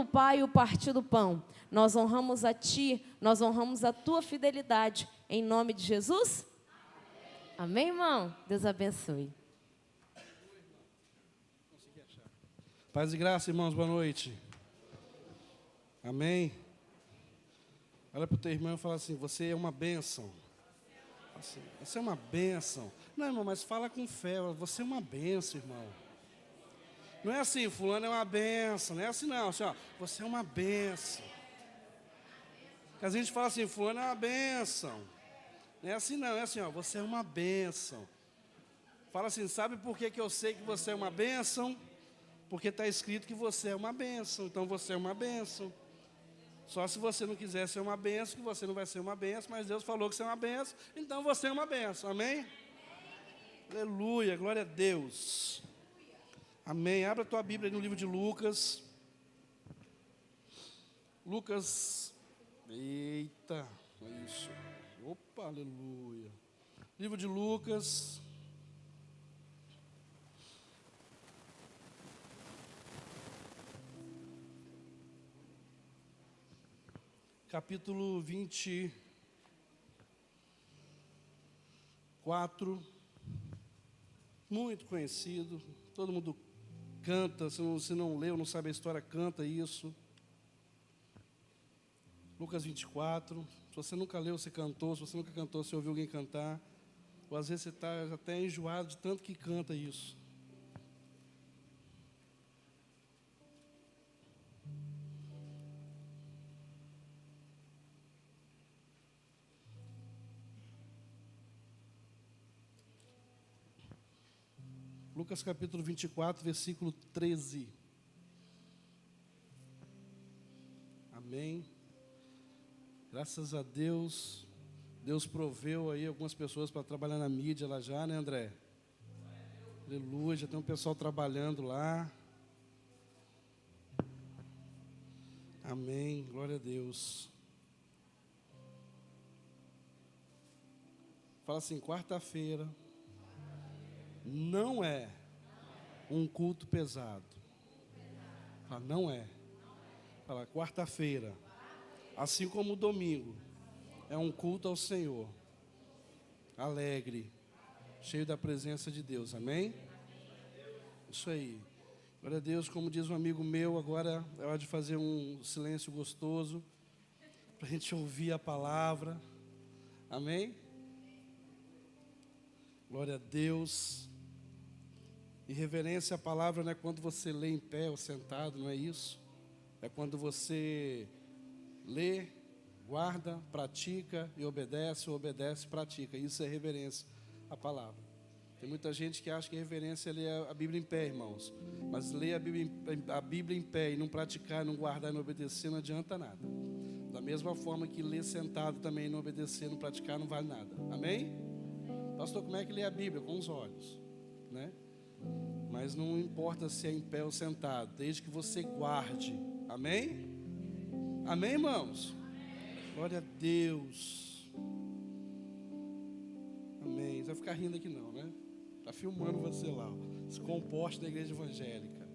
do Pai o partir do pão. Nós honramos a Ti, nós honramos a Tua fidelidade. Em nome de Jesus? Amém, irmão? Deus abençoe. Paz e graça, irmãos, boa noite. Amém? Olha para o teu irmão e fala assim: você é uma bênção. Assim, você é uma bênção. Não, irmão, mas fala com fé. Você é uma bênção, irmão. Não é assim, fulano é uma bênção. Não é assim, não. Assim, ó, você é uma bênção. Porque a gente fala assim, fulano é uma bênção. Não é assim, não. É assim, ó, você é uma bênção. Fala assim, sabe por que eu sei que você é uma bênção? Porque está escrito que você é uma bênção. Então você é uma bênção. Só se você não quiser ser uma bênção, que você não vai ser uma bênção, mas Deus falou que você é uma bênção, então você é uma bênção, amém? Aleluia, glória a Deus. Amém, abra a tua Bíblia aí no livro de Lucas. Lucas, eita, é isso. Opa, aleluia. Livro de Lucas. Capítulo 24, muito conhecido, todo mundo canta, se não leu, não sabe a história, canta isso. Lucas 24, se você nunca leu, você cantou, se você nunca cantou, você ouviu alguém cantar, ou às vezes você está até enjoado de tanto que canta isso. Lucas capítulo 24, versículo 13. Amém. Graças a Deus, Deus proveu aí algumas pessoas para trabalhar na mídia lá já, né, André? Aleluia, já tem um pessoal trabalhando lá. Amém, glória a Deus. Fala assim, quarta-feira não é um culto pesado. Fala, não é. Fala, quarta-feira, assim como o domingo, é um culto ao Senhor. Alegre, cheio da presença de Deus, amém? Isso aí. Glória a Deus, como diz um amigo meu, agora é hora de fazer um silêncio gostoso, para a gente ouvir a palavra, amém? Glória a Deus. E reverência à palavra não é quando você lê em pé ou sentado, não é isso? É quando você lê, guarda, pratica e obedece, ou obedece e pratica. Isso é reverência à palavra. Tem muita gente que acha que reverência é ler a Bíblia em pé, irmãos. Mas ler a Bíblia em pé e não praticar, não guardar e não obedecer não adianta nada. Da mesma forma que ler sentado também, não obedecer, não praticar, não vale nada. Amém? Pastor, como é que lê a Bíblia? Com os olhos, né? Mas não importa se é em pé ou sentado, desde que você guarde. Amém? Amém, irmãos? Glória a Deus. Amém. Você vai ficar rindo aqui não, né? Está filmando você lá. Ó. Se comporte da igreja evangélica.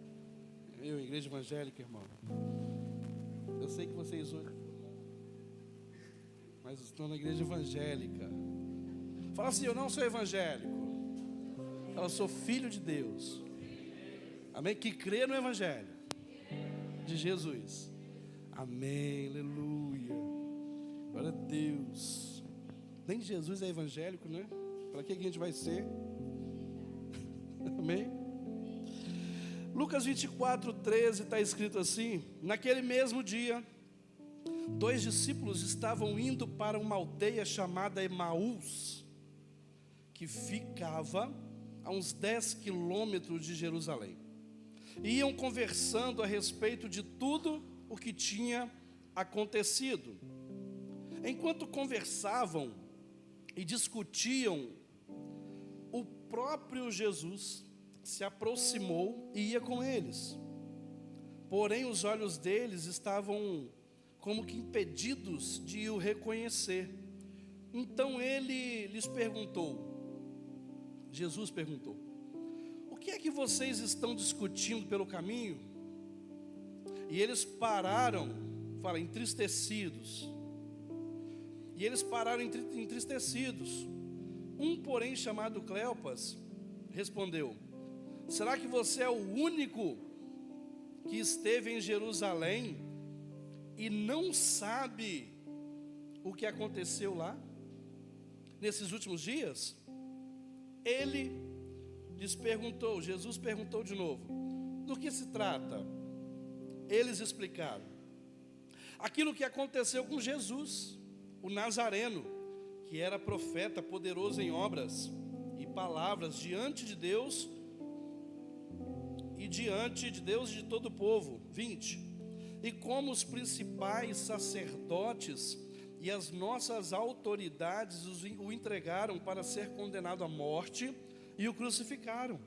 Eu, igreja evangélica, irmão. Eu sei que vocês hoje, mas estão na igreja evangélica. Fala assim, eu não sou evangélico. Eu sou filho de Deus. Amém? Que crê no evangelho de Jesus. Amém, aleluia. Glória a Deus. Nem Jesus é evangélico, né? Para que a gente vai ser? Amém? Lucas 24, 13 está escrito assim: naquele mesmo dia, 2 discípulos estavam indo para uma aldeia chamada Emaús, que ficava a uns 10 quilômetros de Jerusalém. Iam conversando a respeito de tudo o que tinha acontecido. Enquanto conversavam e discutiam, o próprio Jesus se aproximou e ia com eles. Porém, os olhos deles estavam como que impedidos de o reconhecer. Então ele lhes perguntou, Jesus perguntou: o que é que vocês estão discutindo pelo caminho? E eles pararam, fala, entristecidos. E eles pararam entristecidos. Um, porém, chamado Cleopas, respondeu: será que você é o único que esteve em Jerusalém e não sabe o que aconteceu lá, nesses últimos dias? Ele lhes perguntou, Jesus perguntou de novo: do que se trata? Eles explicaram: aquilo que aconteceu com Jesus, o Nazareno, que era profeta, poderoso em obras e palavras diante de Deus e diante de Deus e de todo o povo. 20. E como os principais sacerdotes e as nossas autoridades o entregaram para ser condenado à morte e o crucificaram.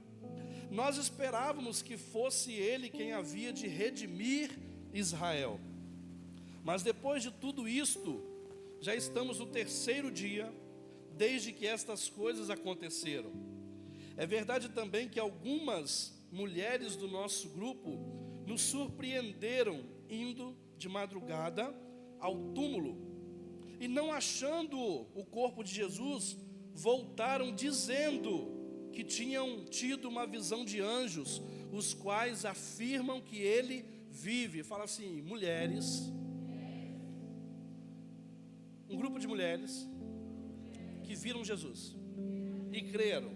Nós esperávamos que fosse ele quem havia de redimir Israel. Mas depois de tudo isto, já estamos no 3º dia desde que estas coisas aconteceram. É verdade também que algumas mulheres do nosso grupo nos surpreenderam indo de madrugada ao túmulo e, não achando o corpo de Jesus, voltaram dizendo que tinham tido uma visão de anjos, os quais afirmam que ele vive. Fala assim: mulheres, um grupo de mulheres que viram Jesus e creram.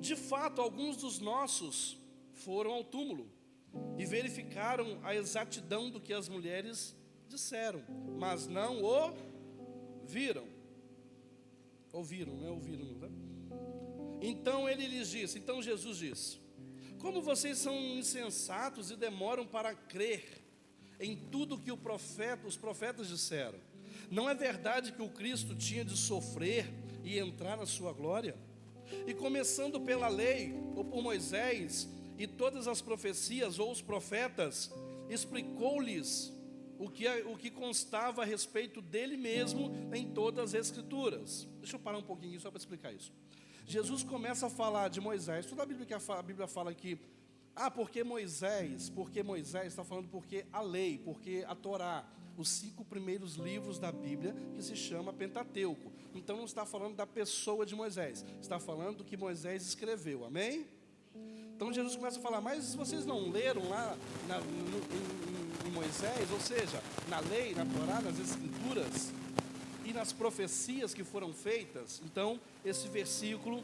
De fato, alguns dos nossos foram ao túmulo e verificaram a exatidão do que as mulheres disseram, mas não o viram. Ouviram, não é ouviram, não, tá? Então ele lhes disse, então Jesus disse: como vocês são insensatos e demoram para crer em tudo que os profetas disseram. Não é verdade que o Cristo tinha de sofrer e entrar na sua glória? E começando pela lei, ou por Moisés, e todas as profecias, ou os profetas, explicou-lhes o que constava a respeito dele mesmo em todas as Escrituras. Deixa eu parar um pouquinho só para explicar isso. Jesus começa a falar de Moisés. Toda a Bíblia fala que porque Moisés está falando porque a lei, porque a Torá, os 5 primeiros livros da Bíblia, que se chama Pentateuco. Então não está falando da pessoa de Moisés, está falando do que Moisés escreveu, amém? Então Jesus começa a falar: mas vocês não leram lá em Moisés, ou seja, na lei, na Torá, nas Escrituras e nas profecias que foram feitas? Então esse versículo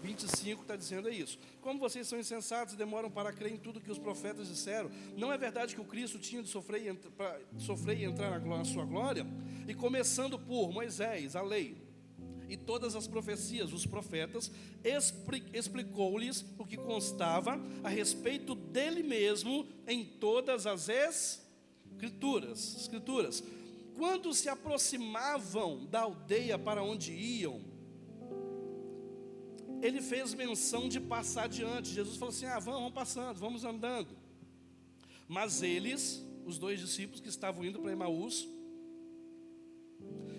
25 está dizendo isso. Como vocês são insensatos e demoram para crer em tudo que os profetas disseram, não é verdade que o Cristo tinha de sofrer e entrar na sua glória? E começando por Moisés, a lei, e todas as profecias, os profetas, explicou-lhes o que constava a respeito dele mesmo em todas as escrituras. Quando se aproximavam da aldeia para onde iam, ele fez menção de passar adiante. Jesus falou assim: vamos passando, vamos andando. Mas eles, os 2 discípulos que estavam indo para Emaús,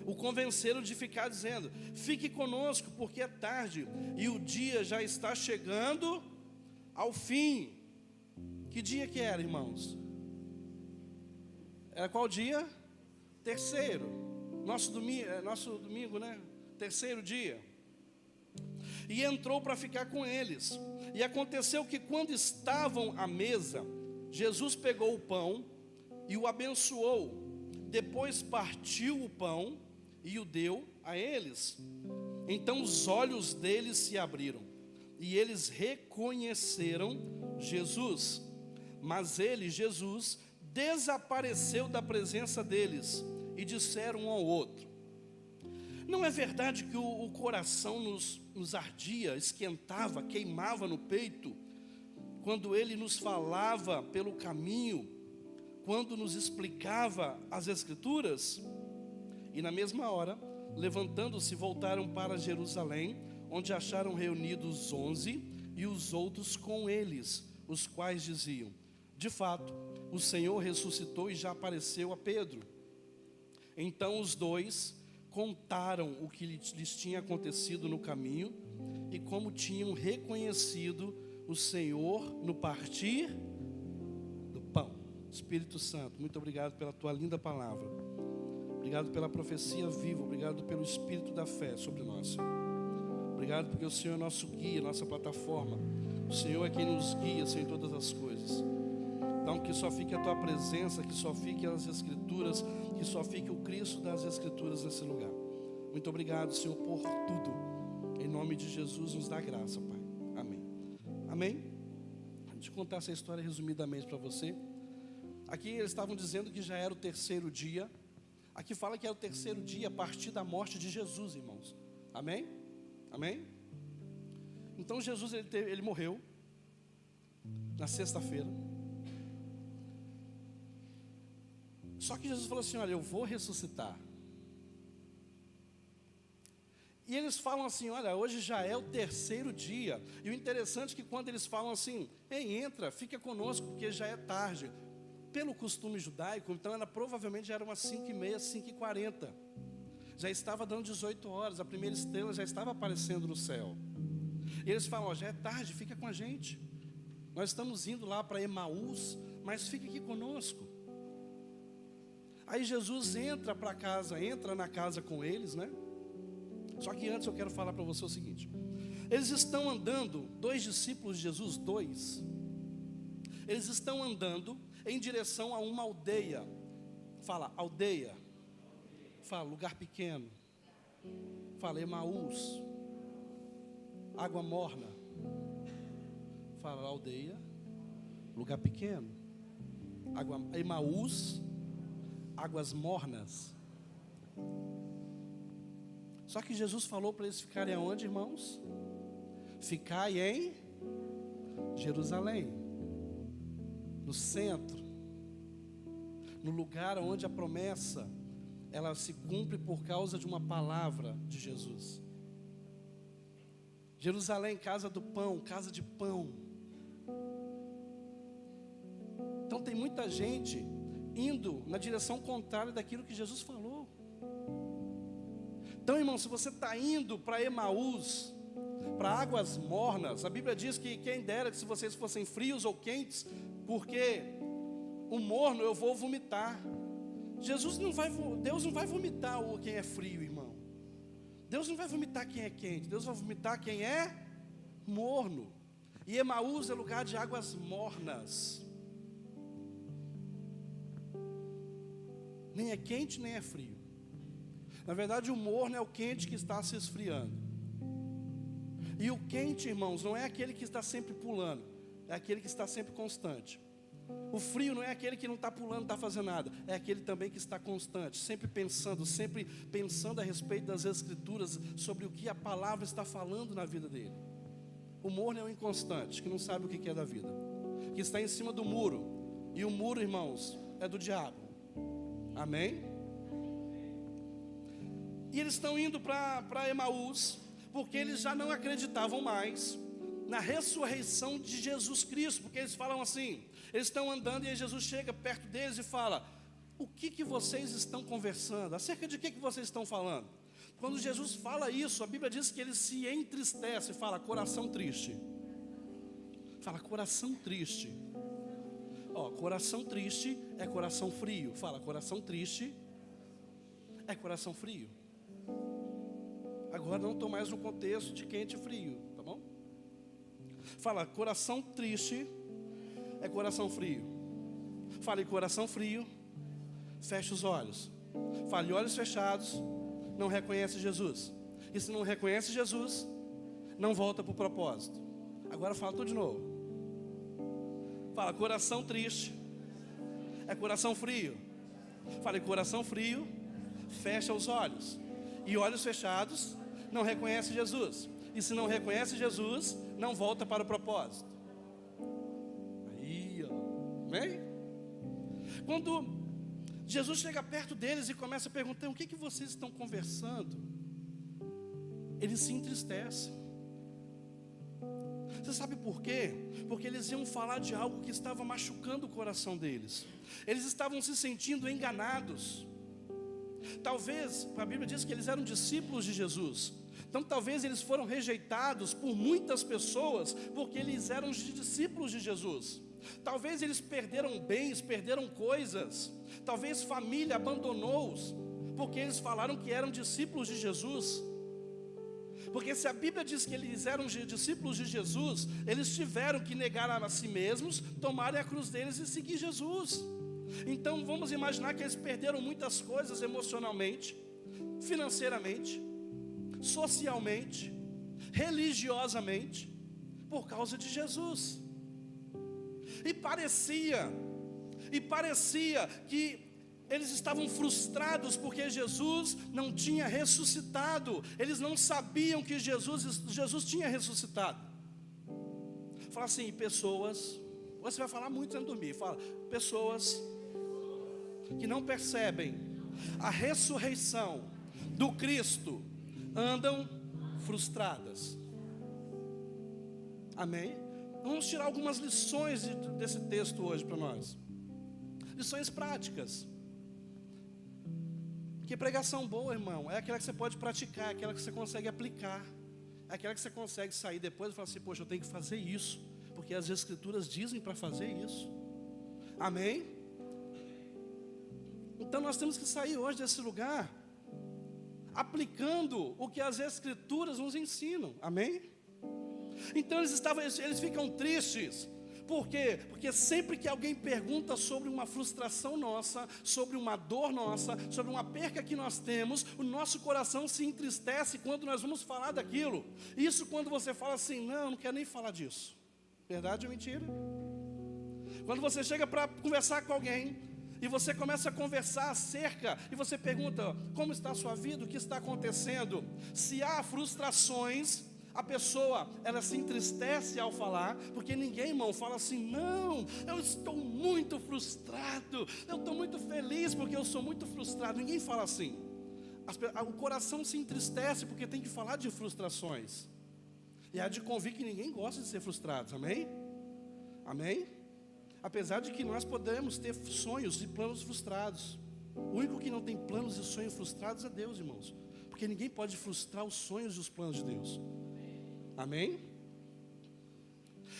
o convenceram de ficar, dizendo: fique conosco, porque é tarde e o dia já está chegando ao fim. Que dia que era, irmãos? Era qual dia? 3º. Nosso domingo, né? 3º dia. E entrou para ficar com eles. E aconteceu que, quando estavam à mesa, Jesus pegou o pão e o abençoou. Depois partiu o pão e o deu a eles. Então os olhos deles se abriram e eles reconheceram Jesus. Mas ele, Jesus, desapareceu da presença deles e disseram um ao outro: não é verdade que o coração nos ardia, esquentava, queimava no peito, quando ele nos falava pelo caminho, quando nos explicava as Escrituras? E na mesma hora, levantando-se, voltaram para Jerusalém, onde acharam reunidos os 11 e os outros com eles, os quais diziam: de fato, o Senhor ressuscitou e já apareceu a Pedro. Então os 2 contaram o que lhes tinha acontecido no caminho e como tinham reconhecido o Senhor no partir Espírito Santo, muito obrigado pela tua linda palavra. Obrigado pela profecia viva. Obrigado pelo Espírito da fé sobre nós, Senhor. Obrigado porque o Senhor é nosso guia, nossa plataforma. O Senhor é quem nos guia, Senhor, em todas as coisas. Então, que só fique a tua presença, que só fique as Escrituras, que só fique o Cristo das Escrituras nesse lugar. Muito obrigado, Senhor, por tudo. Em nome de Jesus, nos dá graça, Pai. Amém. Amém? Deixa eu contar essa história resumidamente para você. Aqui eles estavam dizendo que já era o terceiro dia. Aqui fala que era o terceiro dia a partir da morte de Jesus, irmãos. Amém? Amém? Então Jesus, ele morreu na sexta-feira. Só que Jesus falou assim, olha, eu vou ressuscitar. E eles falam assim, olha, hoje já é o terceiro dia. E o interessante é que quando eles falam assim, ei, entra, fica conosco, porque já é tarde. Pelo costume judaico, então provavelmente já era umas 5h30, 5h40. Já estava dando 18 horas, a primeira estrela já estava aparecendo no céu. E eles falam, ó, já é tarde, fica com a gente. Nós estamos indo lá para Emaús, mas fica aqui conosco. Aí Jesus entra para casa, entra na casa com eles, né? Só que antes eu quero falar para você o seguinte. Eles estão andando, 2 discípulos de Jesus, 2. Eles estão andando em direção a uma aldeia. Fala, aldeia. Fala, lugar pequeno. Fala, Emaús. Água morna. Fala, aldeia. Lugar pequeno. Emaús. Águas mornas. Só que Jesus falou para eles ficarem aonde, irmãos? Ficai em Jerusalém, no centro, no lugar onde a promessa ela se cumpre por causa de uma palavra de Jesus. Jerusalém, casa do pão, casa de pão. Então tem muita gente indo na direção contrária daquilo que Jesus falou. Então, irmão, se você está indo para Emaús, para águas mornas, a Bíblia diz que quem dera que se vocês fossem frios ou quentes, porque o morno eu vou vomitar. Deus não vai vomitar quem é frio, irmão. Deus não vai vomitar quem é quente, Deus vai vomitar quem é morno. E Emaús é lugar de águas mornas. Nem é quente, nem é frio. Na verdade, o morno é o quente que está se esfriando. E o quente, irmãos, não é aquele que está sempre pulando, é aquele que está sempre constante. O frio não é aquele que não está pulando, não está fazendo nada, é aquele também que está constante, sempre pensando a respeito das Escrituras, sobre o que a palavra está falando na vida dele. O morno é o inconstante, que não sabe o que é da vida, que está em cima do muro, e o muro, irmãos, é do diabo. Amém? E eles estão indo para Emaús, porque eles já não acreditavam mais na ressurreição de Jesus Cristo, porque eles falam assim, eles estão andando e aí Jesus chega perto deles e fala, o que vocês estão conversando? Acerca de que vocês estão falando? Quando Jesus fala isso, a Bíblia diz que ele se entristece, fala, coração triste. Fala, coração triste. Ó, coração triste é coração frio. Fala, coração triste é coração frio. Agora não estou mais no contexto de quente e frio, tá bom? Fala, coração triste é coração frio. Fala, e coração frio, fecha os olhos. Fala, e olhos fechados, não reconhece Jesus. E se não reconhece Jesus, não volta para o propósito. Agora fala tudo de novo. Fala, coração triste é coração frio. Fala, e coração frio, fecha os olhos. E olhos fechados, não reconhece Jesus. E se não reconhece Jesus, não volta para o propósito. Aí, ó. Amém? Quando Jesus chega perto deles e começa a perguntar, o que vocês estão conversando? Eles se entristecem. Você sabe por quê? Porque eles iam falar de algo que estava machucando o coração deles. Eles estavam se sentindo enganados. Talvez, a Bíblia diz que eles eram discípulos de Jesus. Então talvez eles foram rejeitados por muitas pessoas, porque eles eram discípulos de Jesus. Talvez eles perderam bens, perderam coisas. Talvez família abandonou-os, porque eles falaram que eram discípulos de Jesus. Porque se a Bíblia diz que eles eram discípulos de Jesus, eles tiveram que negar a si mesmos, tomarem a cruz deles e seguir Jesus. Então vamos imaginar que eles perderam muitas coisas emocionalmente, financeiramente, socialmente, religiosamente, por causa de Jesus. E parecia que eles estavam frustrados porque Jesus não tinha ressuscitado. Eles não sabiam que Jesus tinha ressuscitado. Fala assim, pessoas, você vai falar muito antes de dormir, fala, pessoas que não percebem a ressurreição do Cristo andam frustradas. Amém? Vamos tirar algumas lições desse texto hoje para nós. Lições práticas. Que pregação boa, irmão, é aquela que você pode praticar, é aquela que você consegue aplicar, é aquela que você consegue sair depois e falar assim, poxa, eu tenho que fazer isso, porque as Escrituras dizem para fazer isso. Amém? Então nós temos que sair hoje desse lugar aplicando o que as Escrituras nos ensinam. Amém? Então eles ficam tristes. Por quê? Porque sempre que alguém pergunta sobre uma frustração nossa, sobre uma dor nossa, sobre uma perca que nós temos, o nosso coração se entristece quando nós vamos falar daquilo. Isso quando você fala assim, não quero nem falar disso. Verdade ou mentira? Quando você chega para conversar com alguém, e você começa a conversar acerca, e você pergunta, como está a sua vida, o que está acontecendo? Se há frustrações, a pessoa, ela se entristece ao falar, porque ninguém, irmão, fala assim, não, eu estou muito frustrado, eu estou muito feliz porque eu sou muito frustrado. Ninguém fala assim. O coração se entristece porque tem que falar de frustrações. E há de convir que ninguém gosta de ser frustrado, amém? Amém? Apesar de que nós podemos ter sonhos e planos frustrados. O único que não tem planos e sonhos frustrados é Deus, irmãos. Porque ninguém pode frustrar os sonhos e os planos de Deus. Amém?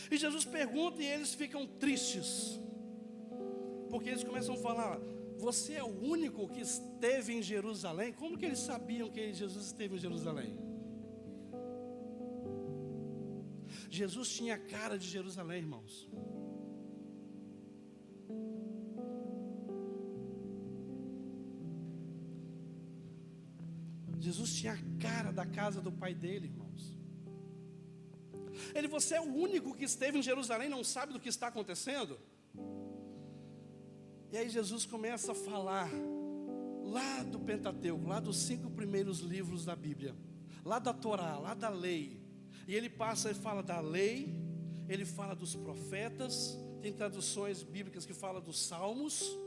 E Jesus pergunta e eles ficam tristes. Porque eles começam a falar, você é o único que esteve em Jerusalém? Como que eles sabiam que Jesus esteve em Jerusalém? Jesus tinha a cara de Jerusalém, irmãos. Jesus tinha a cara da casa do pai dele, irmãos. Você é o único que esteve em Jerusalém e não sabe do que está acontecendo? E aí Jesus começa a falar lá do Pentateuco, lá dos 5 primeiros livros da Bíblia, lá da Torá, lá da lei. E ele passa e fala da lei, ele fala dos profetas, tem traduções bíblicas que falam dos salmos.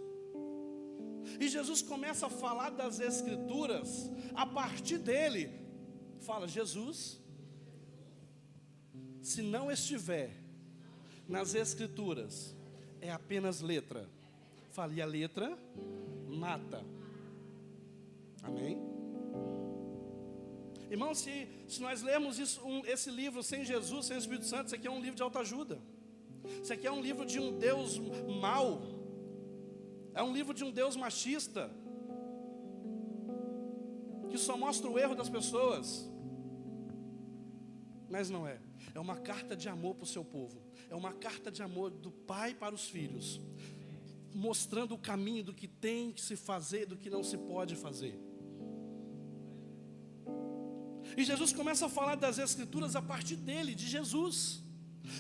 E Jesus começa a falar das Escrituras, a partir dele, fala, Jesus, se não estiver nas Escrituras, é apenas letra. Fala, e a letra mata. Amém? Irmão, se nós lermos esse livro sem Jesus, sem o Espírito Santo, isso aqui é um livro de autoajuda. Isso aqui é um livro de um Deus mau. É um livro de um Deus machista, que só mostra o erro das pessoas. Mas não é. É uma carta de amor para o seu povo. É uma carta de amor do pai para os filhos, mostrando o caminho do que tem que se fazer, do que não se pode fazer. E Jesus começa a falar das Escrituras a partir dele, de Jesus.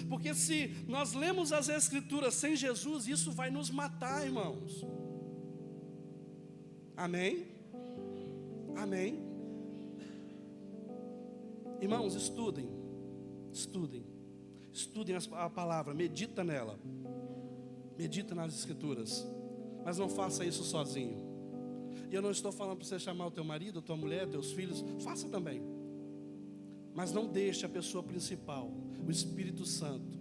Porque se nós lemos as Escrituras sem Jesus, isso vai nos matar, irmãos. Amém? Amém? Irmãos, estudem a palavra, medita nela, medita nas Escrituras, mas não faça isso sozinho. E eu não estou falando para você chamar o teu marido, a tua mulher, teus filhos, faça também, mas não deixe a pessoa principal, o Espírito Santo,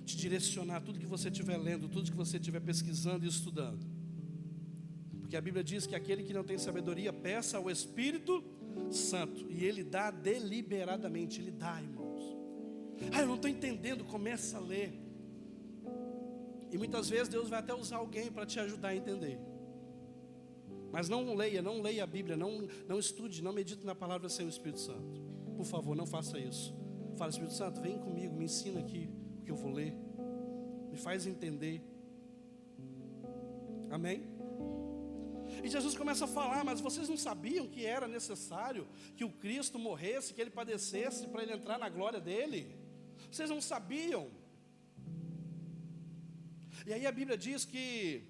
te direcionar tudo que você estiver lendo, tudo que você estiver pesquisando e estudando, porque a Bíblia diz que aquele que não tem sabedoria, peça ao Espírito Santo, e Ele dá deliberadamente, Ele dá, irmãos. Eu não estou entendendo, começa a ler. E muitas vezes Deus vai até usar alguém para te ajudar a entender. Mas não leia a Bíblia, não estude, não medite na palavra sem o Espírito Santo. Por favor, não faça isso. Fala, Espírito Santo, vem comigo, me ensina aqui o que eu vou ler. Me faz entender. Amém? E Jesus começa a falar, mas vocês não sabiam que era necessário que o Cristo morresse, que Ele padecesse para Ele entrar na glória dEle? Vocês não sabiam? E aí a Bíblia diz que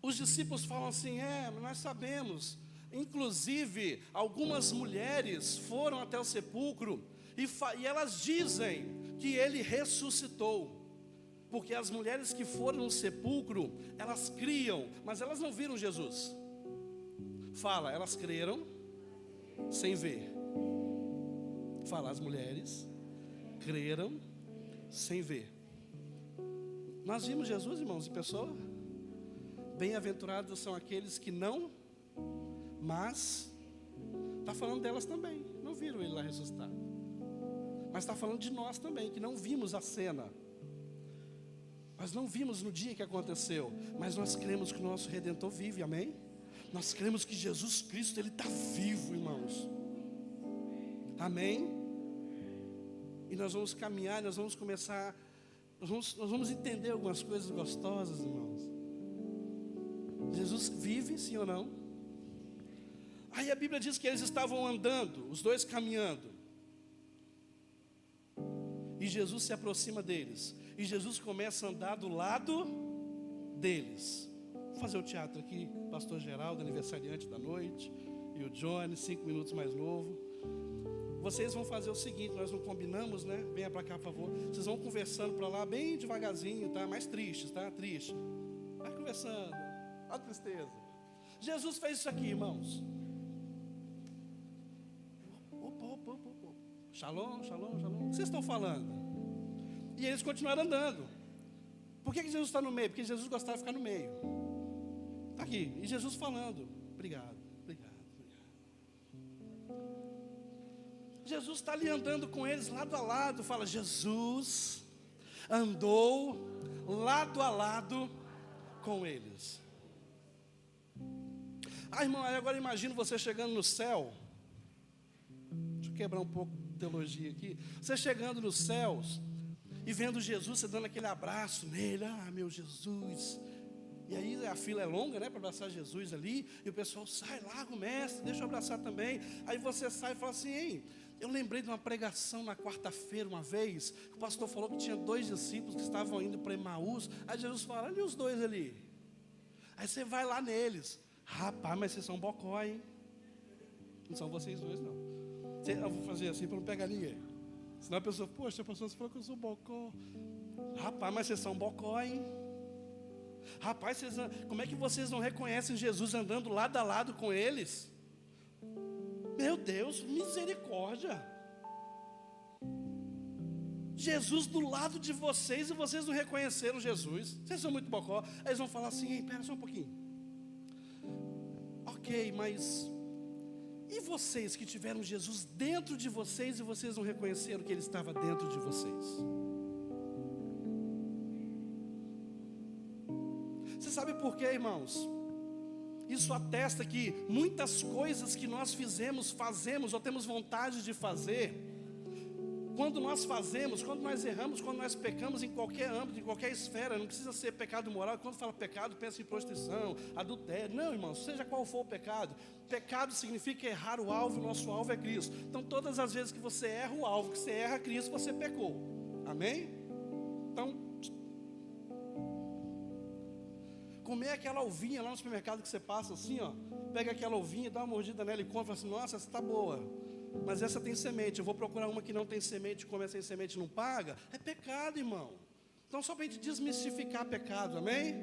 os discípulos falam assim, nós sabemos. Inclusive, algumas mulheres foram até o sepulcro e elas dizem que Ele ressuscitou. Porque as mulheres que foram no sepulcro, elas criam, mas elas não viram Jesus. Fala, elas creram sem ver. Fala, as mulheres creram sem ver. Nós vimos Jesus, irmãos, em pessoa. Bem-aventurados são aqueles que não, mas está falando delas também. Não viram Ele lá ressuscitado. Mas está falando de nós também, que não vimos a cena. Nós não vimos no dia que aconteceu, mas nós cremos que o nosso Redentor vive, amém? Nós cremos que Jesus Cristo, Ele está vivo, irmãos. Amém? E nós vamos caminhar, nós vamos começar, nós vamos entender algumas coisas gostosas, irmãos. Jesus vive, sim ou não? Aí a Bíblia diz que eles estavam andando, os dois caminhando. E Jesus se aproxima deles. E Jesus começa a andar do lado deles. Vou fazer o teatro aqui, pastor Geraldo, aniversariante da noite, e o Johnny, 5 minutos mais novo. Vocês vão fazer o seguinte, nós não combinamos, né? Venha para cá, por favor. Vocês vão conversando para lá bem devagarzinho, tá? Mais tristes, tá? Triste. Vai conversando. Olha a tristeza. Jesus fez isso aqui, irmãos. Opa. Shalom. O que vocês estão falando? E eles continuaram andando. Por que Jesus está no meio? Porque Jesus gostava de ficar no meio. Está aqui. E Jesus falando. Obrigado. Jesus está ali andando com eles lado a lado. Fala, Jesus andou lado a lado com eles. Irmão, agora imagina você chegando no céu. Deixa eu quebrar um pouco de teologia aqui. Você chegando nos céus e vendo Jesus, você dando aquele abraço nele. Meu Jesus. E aí a fila é longa, né, para abraçar Jesus ali. E o pessoal sai, larga o mestre, deixa eu abraçar também. Aí você sai e fala assim, hein, eu lembrei de uma pregação na quarta-feira uma vez, que o pastor falou que tinha 2 discípulos que estavam indo para Emaús. Aí Jesus fala, olha os 2 ali. Aí você vai lá neles. Rapaz, mas vocês são bocó, hein? Não são vocês 2, não. Eu vou fazer assim para não pegar ninguém. Senão a pessoa, poxa, a pessoa falou que eu sou bocó. Rapaz, mas vocês são bocó, hein? Rapaz, como é que vocês não reconhecem Jesus andando lado a lado com eles? Meu Deus, misericórdia. Jesus do lado de vocês e vocês não reconheceram Jesus. Vocês são muito bocó. Aí eles vão falar assim, ei, pera só um pouquinho. Ok, mas e vocês que tiveram Jesus dentro de vocês e vocês não reconheceram que Ele estava dentro de vocês? Você sabe por quê, irmãos? Isso atesta que muitas coisas que nós fazemos ou temos vontade de fazer, quando nós fazemos, quando nós erramos, quando nós pecamos em qualquer âmbito, em qualquer esfera, não precisa ser pecado moral. Quando fala pecado, pensa em prostituição, adultério. Não, irmãos, seja qual for o pecado. Pecado significa errar o alvo, o nosso alvo é Cristo. Então, todas as vezes que você erra o alvo, que você erra Cristo, você pecou. Amém? Então, comer aquela uvinha lá no supermercado que você passa assim, ó, pega aquela uvinha, dá uma mordida nela e come, fala assim, nossa, essa está boa. Mas essa tem semente, eu vou procurar uma que não tem semente, come sem semente não paga. É pecado, irmão. Então só para a gente desmistificar pecado, amém?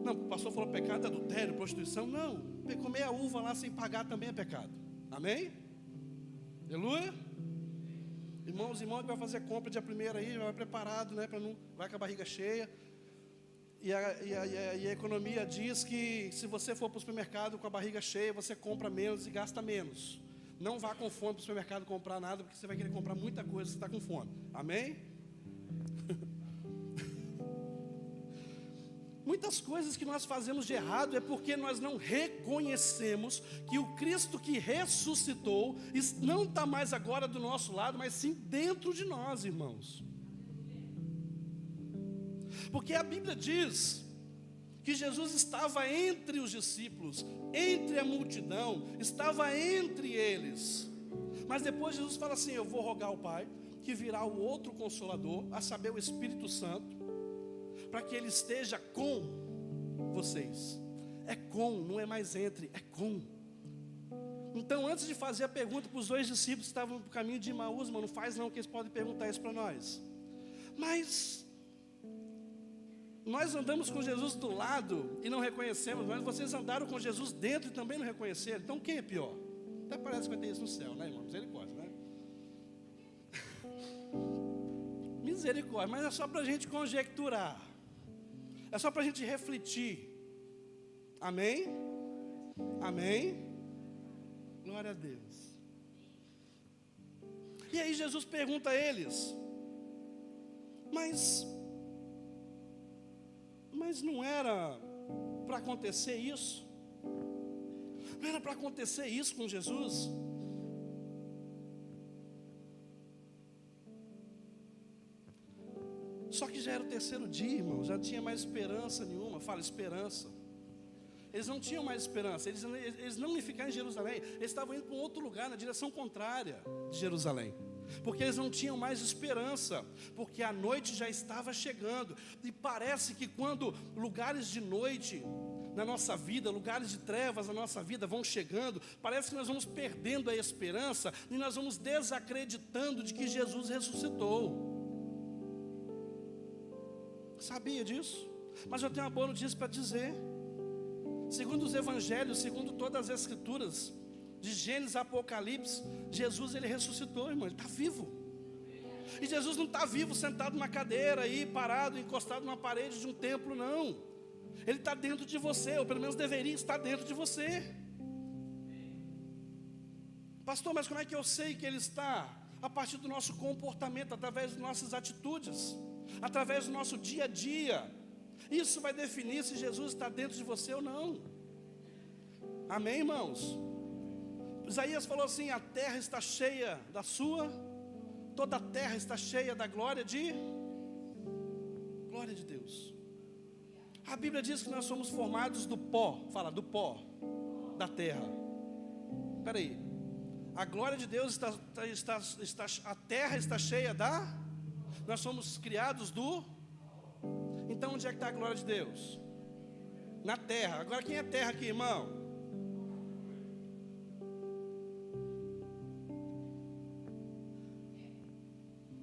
Não, o pastor falou pecado, adultério, prostituição. Não, comer a uva lá sem pagar também é pecado. Amém? Aleluia? Irmãos que vai fazer compra dia 1º aí, vai preparado, né? Para não vai com a barriga cheia. E a economia diz que se você for para o supermercado com a barriga cheia, você compra menos e gasta menos. Não vá com fome para o supermercado comprar nada, porque você vai querer comprar muita coisa se você está com fome. Amém? Muitas coisas que nós fazemos de errado é porque nós não reconhecemos que o Cristo que ressuscitou não está mais agora do nosso lado, mas sim dentro de nós, irmãos. Porque a Bíblia diz que Jesus estava entre os discípulos, entre a multidão, estava entre eles. Mas depois Jesus fala assim: eu vou rogar ao Pai, que virá o outro Consolador, a saber, o Espírito Santo, para que ele esteja com vocês. É com, não é mais entre, é com. Então, antes de fazer a pergunta para os 2 discípulos que estavam no caminho de Emaús, não faz não, que eles podem perguntar isso para nós. Mas nós andamos com Jesus do lado e não reconhecemos, mas vocês andaram com Jesus dentro e também não reconheceram. Então quem é pior? Até parece que vai ter isso no céu, né, irmão? Misericórdia, né? Misericórdia, mas é só para a gente conjecturar. É só para a gente refletir. Amém? Amém? Glória a Deus. E aí Jesus pergunta a eles: Mas não era para acontecer isso? Não era para acontecer isso com Jesus? Só que já era o 3º dia, irmão, já não tinha mais esperança nenhuma. Fala, esperança. Eles não tinham mais esperança, eles não iam ficar em Jerusalém, eles estavam indo para um outro lugar, na direção contrária de Jerusalém. Porque eles não tinham mais esperança, porque a noite já estava chegando. E parece que quando lugares de noite na nossa vida, lugares de trevas na nossa vida vão chegando, parece que nós vamos perdendo a esperança e nós vamos desacreditando de que Jesus ressuscitou. Sabia disso? Mas eu tenho uma boa notícia para dizer. Segundo os evangelhos, segundo todas as escrituras, de Gênesis a Apocalipse, Jesus ele ressuscitou, irmão, ele está vivo. E Jesus não está vivo sentado numa cadeira aí, parado, encostado numa parede de um templo, não. Ele está dentro de você, ou pelo menos deveria estar dentro de você. Pastor, mas como é que eu sei que ele está? A partir do nosso comportamento, através das nossas atitudes, através do nosso dia a dia. Isso vai definir se Jesus está dentro de você ou não. Amém, irmãos? Isaías falou assim: a terra está cheia da sua, toda a terra está cheia da glória de Deus. A Bíblia diz que nós somos formados do pó, fala, do pó da terra. Espera aí, a glória de Deus a terra está cheia nós somos criados do. Então onde é que está a glória de Deus? Na terra. Agora quem é terra aqui, irmão?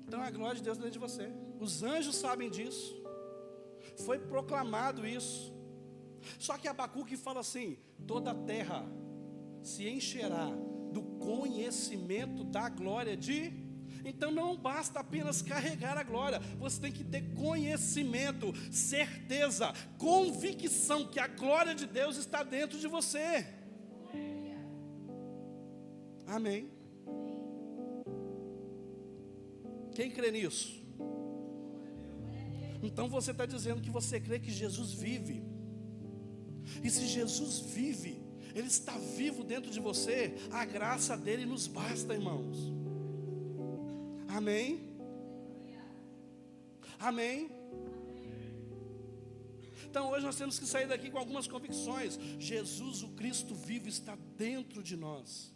Então a glória de Deus dentro de você. Os anjos sabem disso. Foi proclamado isso. Só que Abacuque fala assim: toda a terra se encherá do conhecimento da glória de. Então não basta apenas carregar a glória, você tem que ter conhecimento, certeza, convicção que a glória de Deus está dentro de você. Amém? Quem crê nisso? Então você está dizendo que você crê que Jesus vive. E se Jesus vive, Ele está vivo dentro de você, a graça dele nos basta, irmãos. Amém? Amém? Então hoje nós temos que sair daqui com algumas convicções. Jesus, o Cristo vivo, está dentro de nós.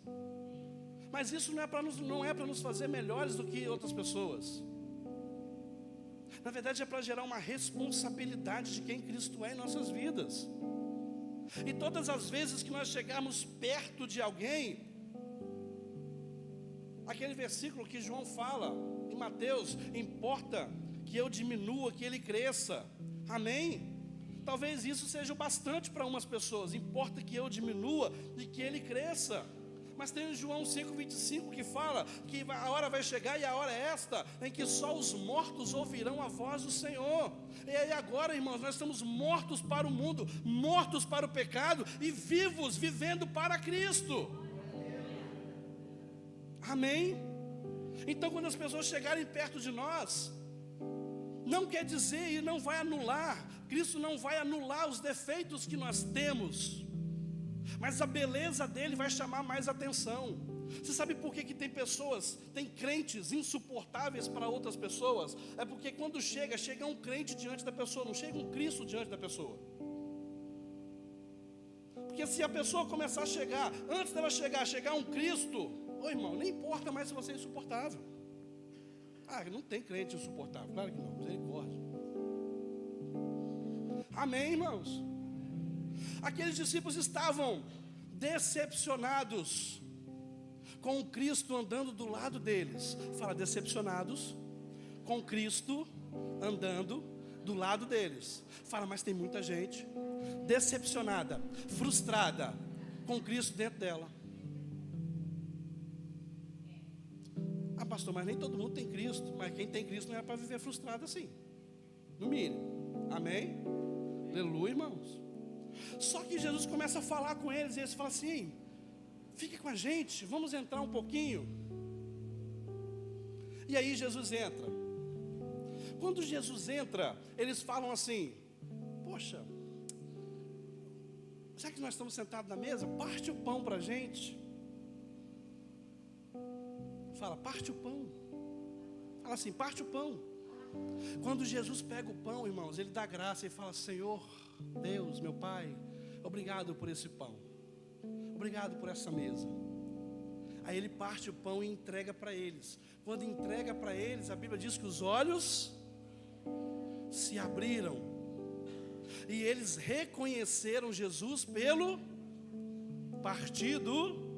Mas isso não é para nos fazer melhores do que outras pessoas. Na verdade é para gerar uma responsabilidade de quem Cristo é em nossas vidas. E todas as vezes que nós chegarmos perto de alguém, aquele versículo que João fala em Mateus, importa que eu diminua, que ele cresça. Amém? Talvez isso seja o bastante para umas pessoas. Importa que eu diminua e que ele cresça. Mas tem João 5,25 que fala que a hora vai chegar, e a hora é esta, em que só os mortos ouvirão a voz do Senhor. E aí agora, irmãos, nós estamos mortos para o mundo, mortos para o pecado e vivos, vivendo para Cristo. Amém? Então quando as pessoas chegarem perto de nós, Não quer dizer e não vai anular, Cristo não vai anular os defeitos que nós temos, mas a beleza dele vai chamar mais atenção. Você sabe por que tem pessoas, tem crentes insuportáveis para outras pessoas? É porque quando chega um crente diante da pessoa, não chega um Cristo diante da pessoa. Porque se a pessoa começar a chegar, antes dela chegar um Cristo, ô irmão, nem importa mais se você é insuportável. Não tem crente insuportável, claro que não, misericórdia. Amém, irmãos? Aqueles discípulos estavam decepcionados com o Cristo andando do lado deles. Fala, decepcionados com Cristo andando do lado deles. Fala, mas tem muita gente decepcionada, frustrada com Cristo dentro dela. Pastor, mas nem todo mundo tem Cristo. Mas quem tem Cristo não é para viver frustrado assim, no mínimo. Amém? Aleluia, irmãos. Só que Jesus começa a falar com eles, e eles falam assim: fique com a gente, vamos entrar um pouquinho. E aí Jesus entra. Quando Jesus entra, eles falam assim: poxa, já que nós estamos sentados na mesa, parte o pão para a gente. Fala, parte o pão. Fala assim, parte o pão. Quando Jesus pega o pão, irmãos, ele dá graça e fala: Senhor, Deus, meu Pai, obrigado por esse pão, obrigado por essa mesa. Aí ele parte o pão e entrega para eles. Quando entrega para eles, a Bíblia diz que os olhos se abriram e eles reconheceram Jesus pelo partido.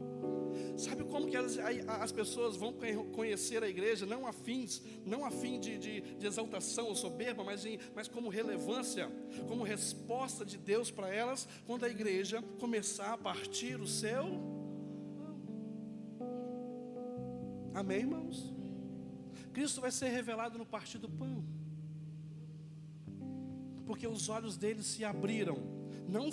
Sabe como que as pessoas vão conhecer a igreja? Não a fim de exaltação ou soberba, mas como relevância, como resposta de Deus para elas, quando a igreja começar a partir o seu. Amém, irmãos? Cristo vai ser revelado no partir do pão, porque os olhos deles se abriram. Não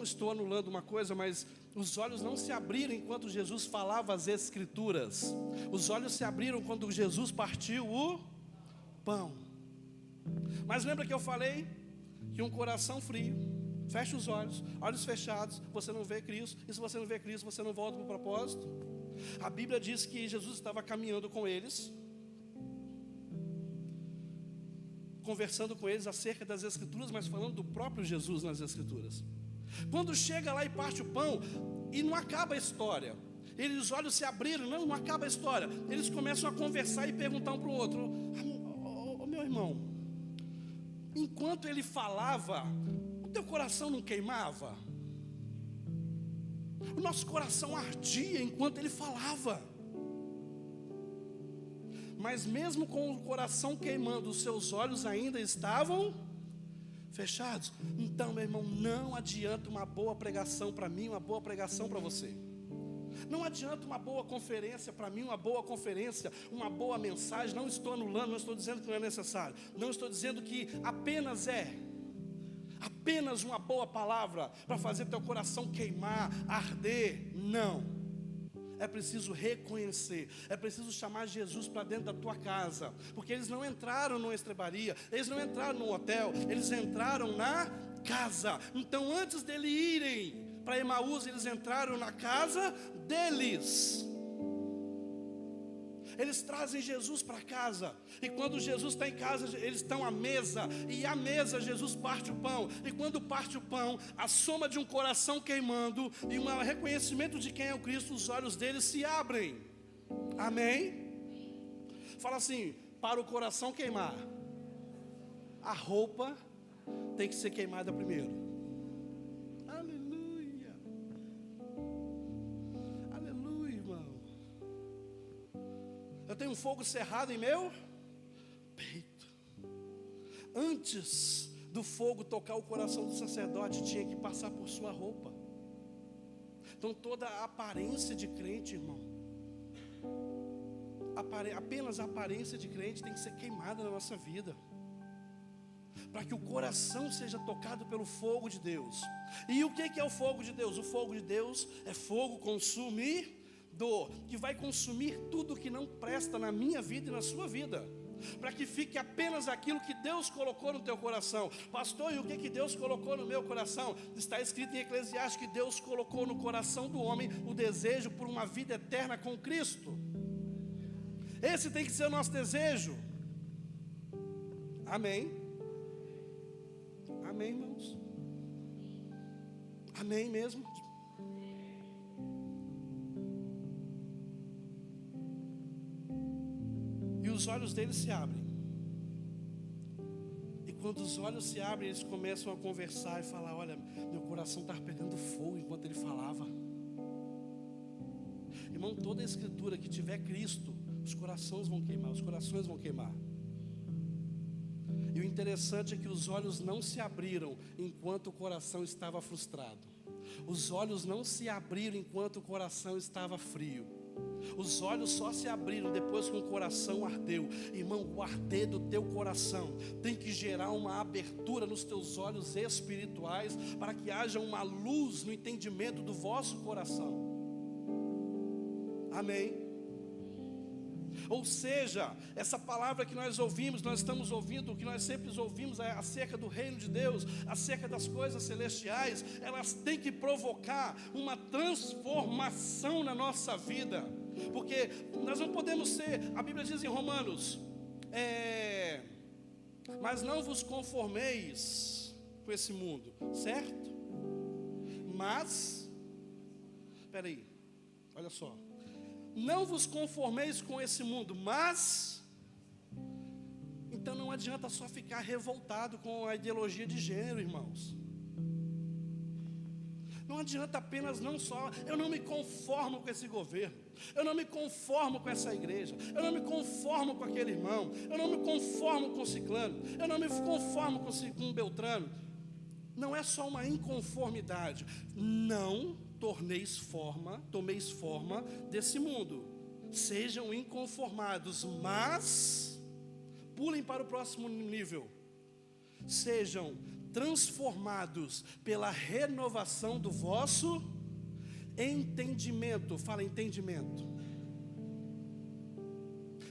estou anulando uma coisa, mas os olhos não se abriram enquanto Jesus falava as Escrituras. Os olhos se abriram quando Jesus partiu o pão. Mas lembra que eu falei que um coração frio, fecha os olhos, olhos fechados, você não vê Cristo. E se você não vê Cristo, você não volta para o propósito. A Bíblia diz que Jesus estava caminhando com eles, conversando com eles acerca das Escrituras, mas falando do próprio Jesus nas Escrituras. Quando chega lá e parte o pão, e não acaba a história, os olhos se abriram, não acaba a história. Eles começam a conversar e perguntar um para o outro: meu irmão, enquanto ele falava, o teu coração não queimava? O nosso coração ardia enquanto ele falava. Mas mesmo com o coração queimando, os seus olhos ainda estavam fechados. Então, meu irmão, não adianta uma boa pregação para mim, uma boa pregação para você. Não adianta uma boa conferência para mim, uma boa conferência, uma boa mensagem. Não estou anulando, não estou dizendo que não é necessário. Não estou dizendo que apenas uma boa palavra para fazer teu coração queimar, arder. Não. É preciso reconhecer, é preciso chamar Jesus para dentro da tua casa, porque eles não entraram numa estrebaria, eles não entraram num hotel, eles entraram na casa. Então, antes dele irem para Emaús, eles entraram na casa deles. Eles trazem Jesus para casa, e quando Jesus está em casa, eles estão à mesa, e à mesa Jesus parte o pão, e quando parte o pão, a soma de um coração queimando, e um reconhecimento de quem é o Cristo, os olhos deles se abrem. Amém? Fala assim: para o coração queimar, a roupa tem que ser queimada primeiro. Eu tenho um fogo cerrado em meu peito. Antes do fogo tocar o coração do sacerdote, tinha que passar por sua roupa. Então toda a aparência de crente, irmão, apenas a aparência de crente tem que ser queimada na nossa vida, para que o coração seja tocado pelo fogo de Deus. E o que é o fogo de Deus? O fogo de Deus é fogo consumidor, que vai consumir tudo que não presta na minha vida e na sua vida. para que fique apenas aquilo que Deus colocou no teu coração. Pastor, e o que Deus colocou no meu coração? Está escrito em Eclesiastes que Deus colocou no coração do homem o desejo por uma vida eterna com Cristo. Esse tem que ser o nosso desejo. Amém? Amém, irmãos? Amém mesmo? E os olhos deles se abrem. E quando os olhos se abrem, eles começam a conversar e falar: olha, meu coração estava pegando fogo enquanto ele falava. Irmão, toda a escritura que tiver Cristo, os corações vão queimar, os corações vão queimar. E o interessante é que os olhos não se abriram enquanto o coração estava frustrado. Os olhos não se abriram enquanto o coração estava frio. Os olhos só se abriram depois que o coração ardeu. Irmão, o arder do teu coração tem que gerar uma abertura nos teus olhos espirituais, para que haja uma luz no entendimento do vosso coração. Amém? Ou seja, essa palavra que nós ouvimos, nós estamos ouvindo, o que nós sempre ouvimos acerca do reino de Deus, acerca das coisas celestiais, elas têm que provocar uma transformação na nossa vida, porque nós não podemos ser, a Bíblia diz em Romanos, mas não vos conformeis com esse mundo, certo? Mas, espera aí, olha só. Não vos conformeis com esse mundo, mas... Então não adianta só ficar revoltado com a ideologia de gênero, irmãos. Não adianta apenas eu não me conformo com esse governo, eu não me conformo com essa igreja, eu não me conformo com aquele irmão, eu não me conformo com ciclano, eu não me conformo com Beltrano. Não é só uma inconformidade. Não tomeis forma desse mundo. Sejam inconformados, mas pulem para o próximo nível. Sejam transformados pela renovação do vosso entendimento. Fala entendimento.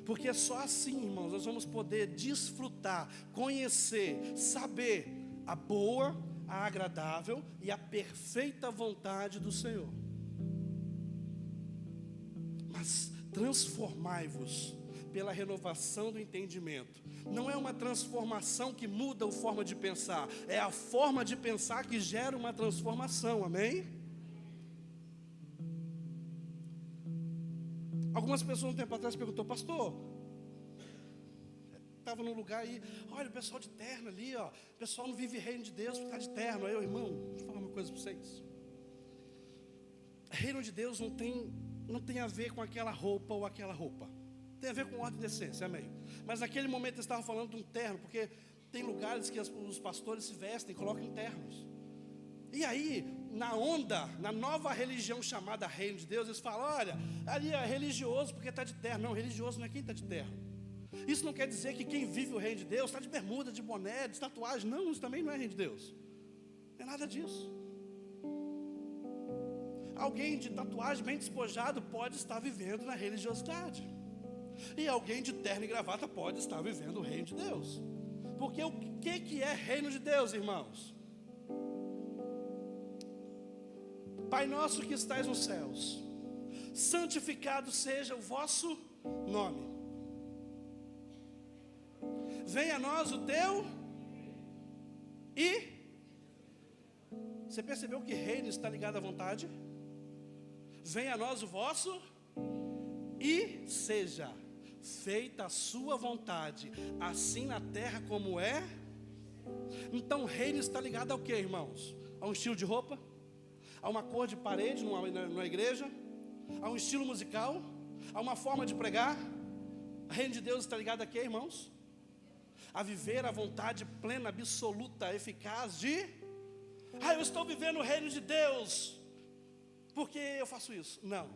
Porque só assim, irmãos, nós vamos poder desfrutar, conhecer, saber a boa, a agradável e a perfeita vontade do Senhor. Mas transformai-vos pela renovação do entendimento. Não é uma transformação que muda a forma de pensar, é a forma de pensar que gera uma transformação, amém? Algumas pessoas um tempo atrás perguntou: pastor, estava num lugar aí, olha o pessoal de terno ali, ó, o pessoal não vive reino de Deus porque está de terno. Aí eu, irmão, deixa eu falar uma coisa para vocês. Reino de Deus não tem a ver com aquela roupa ou aquela roupa. Tem a ver com ordem e decência, amém. Mas naquele momento eles estavam falando de um terno, porque tem lugares que os pastores se vestem e colocam ternos. E aí, na nova religião chamada reino de Deus, eles falam: olha, ali é religioso porque está de terno. Não, religioso não é quem está de terno. Isso não quer dizer que quem vive o reino de Deus está de bermuda, de boné, de tatuagem. Não, isso também não é reino de Deus. Não é nada disso. Alguém de tatuagem bem despojado pode estar vivendo na religiosidade. E alguém de terno e gravata pode estar vivendo o reino de Deus. Porque o que é reino de Deus, irmãos? Pai nosso que estais nos céus, santificado seja o vosso nome. Venha a nós o teu. E você percebeu que reino está ligado à vontade? Venha a nós o vosso. E seja feita a sua vontade, assim na terra como é. Então reino está ligado ao que, irmãos? A um estilo de roupa? A uma cor de parede numa igreja? A um estilo musical? A uma forma de pregar? O reino de Deus está ligado a quê, irmãos? A viver a vontade plena, absoluta, eficaz de... eu estou vivendo o reino de Deus porque eu faço isso. Não.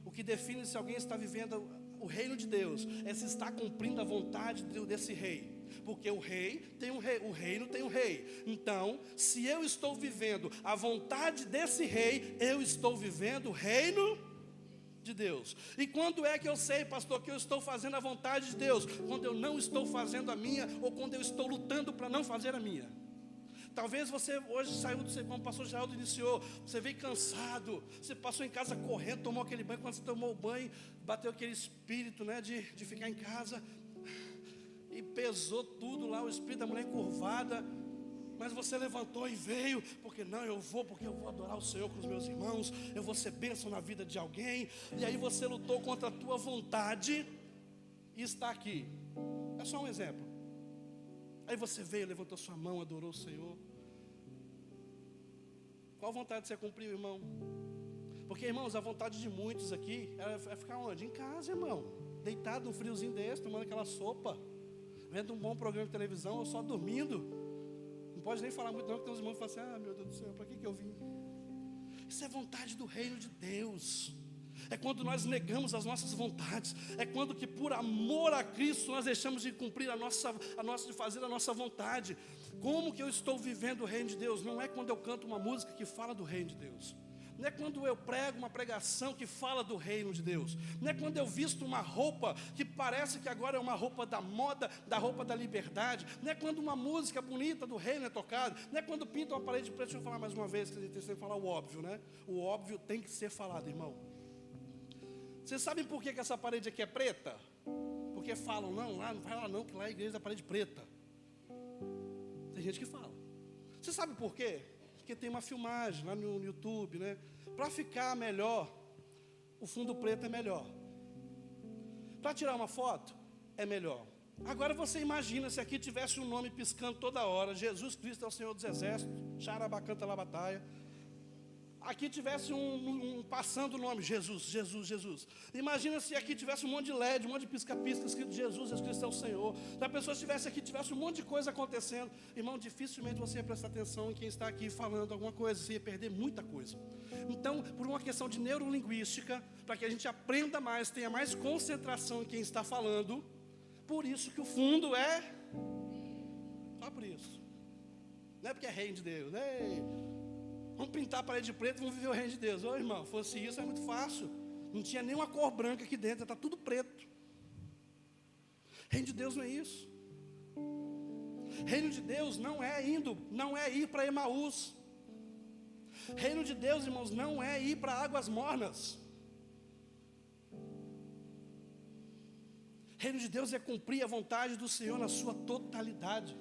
O que define se alguém está vivendo o reino de Deus é se está cumprindo a vontade desse rei. Porque o rei tem um rei, o reino tem um rei. Então, se eu estou vivendo a vontade desse rei, eu estou vivendo o reino de Deus. E quando é que eu sei, pastor, que eu estou fazendo a vontade de Deus? Quando eu não estou fazendo a minha, ou quando eu estou lutando para não fazer a minha. Talvez você hoje saiu, como o pastor Geraldo iniciou, você veio cansado, você passou em casa correndo, tomou aquele banho, quando você tomou o banho, bateu aquele espírito, né, de ficar em casa, e pesou tudo lá, o espírito da mulher encurvada, mas você levantou e veio, porque eu vou adorar o Senhor com os meus irmãos, eu vou ser bênção na vida de alguém, e aí você lutou contra a tua vontade, e está aqui. É só um exemplo. Aí você veio, levantou sua mão, adorou o Senhor. Qual vontade você cumpriu, irmão? Porque, irmãos, a vontade de muitos aqui é ficar onde? Em casa, irmão, deitado num friozinho desse, tomando aquela sopa, vendo um bom programa de televisão, ou só dormindo. Não pode nem falar muito não, porque tem uns irmãos que falam assim, meu Deus do céu, para que eu vim? Isso é vontade do reino de Deus. É quando nós negamos as nossas vontades. É quando que por amor a Cristo nós deixamos de cumprir de fazer a nossa vontade. Como que eu estou vivendo o reino de Deus? Não é quando eu canto uma música que fala do reino de Deus. Não é quando eu prego uma pregação que fala do reino de Deus. Não é quando eu visto uma roupa que parece que agora é uma roupa da moda, da roupa da liberdade. Não é quando uma música bonita do reino é tocada. Não é quando pintam uma parede preta. Deixa eu falar mais uma vez, que a gente tem que falar o óbvio, né? O óbvio tem que ser falado, irmão. Vocês sabem por que essa parede aqui é preta? Porque falam, não vai lá não, que lá é a igreja da parede preta. Tem gente que fala. Você sabe por quê? Porque tem uma filmagem lá no YouTube, né? Para ficar melhor, o fundo preto é melhor. Para tirar uma foto, é melhor. Agora você imagina se aqui tivesse um nome piscando toda hora, Jesus Cristo é o Senhor dos Exércitos, Xarabacanta Labataia. Aqui tivesse passando o nome, Jesus, Jesus, Jesus. Imagina se aqui tivesse um monte de LED, um monte de pisca-pisca escrito Jesus Cristo é o Senhor. Se a pessoa estivesse aqui, tivesse um monte de coisa acontecendo, irmão, dificilmente você ia prestar atenção em quem está aqui falando alguma coisa, você ia perder muita coisa. Então, por uma questão de neurolinguística, para que a gente aprenda mais, tenha mais concentração em quem está falando, por isso que o fundo é só por isso. Não é porque é reino de Deus, né? Vamos pintar a parede preta e vamos viver o reino de Deus. Ô irmão, fosse isso é muito fácil. Não tinha nenhuma cor branca aqui dentro, está tudo preto. Reino de Deus não é isso. Reino de Deus não é ir para Emaús. Reino de Deus, irmãos, não é ir para águas mornas. Reino de Deus é cumprir a vontade do Senhor na sua totalidade.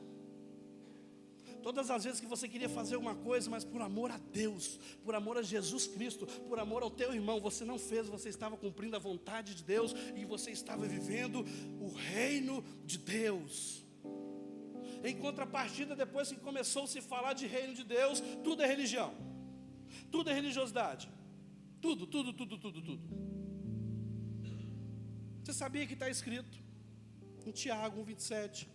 Todas as vezes que você queria fazer uma coisa, mas por amor a Deus, por amor a Jesus Cristo, por amor ao teu irmão, você não fez, você estava cumprindo a vontade de Deus e você estava vivendo o reino de Deus. Em contrapartida, depois que começou a se falar de reino de Deus, tudo é religião, tudo é religiosidade, tudo. Você sabia que está escrito em Tiago 1:27,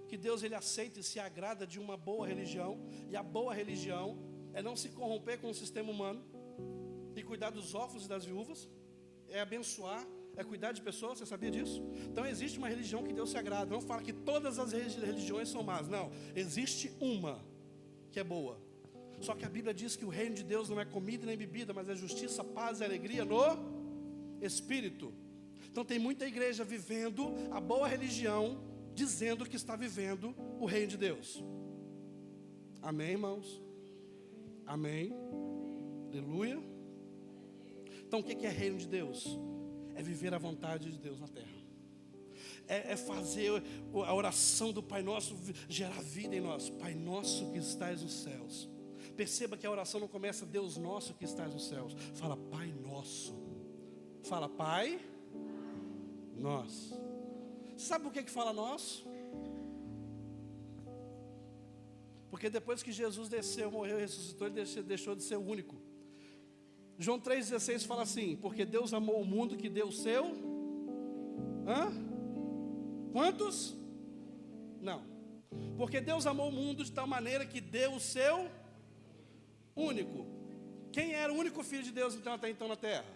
que Deus ele aceita e se agrada de uma boa religião, e a boa religião é não se corromper com o sistema humano, e cuidar dos órfãos e das viúvas, é abençoar, é cuidar de pessoas. Você sabia disso? Então existe uma religião que Deus se agrada. Não fala que todas as religiões são más, não, existe uma que é boa. Só que a Bíblia diz que o reino de Deus não é comida nem bebida, mas é justiça, paz e alegria no Espírito. Então tem muita igreja vivendo a boa religião, dizendo que está vivendo o reino de Deus. Amém, irmãos? Amém? Aleluia? Então o que é reino de Deus? É viver a vontade de Deus na terra. É fazer a oração do Pai Nosso gerar vida em nós. Pai Nosso que estás nos céus. Perceba que a oração não começa Deus Nosso que estás nos céus. Fala Pai Nosso. Fala Pai Nosso. Sabe por que fala nosso? Porque depois que Jesus desceu, morreu e ressuscitou, ele deixou de ser o único. João 3,16 fala assim: porque Deus amou o mundo que deu o seu... Quantos? Não. Porque Deus amou o mundo de tal maneira que deu o seu único. Quem era o único filho de Deus então, até então na terra?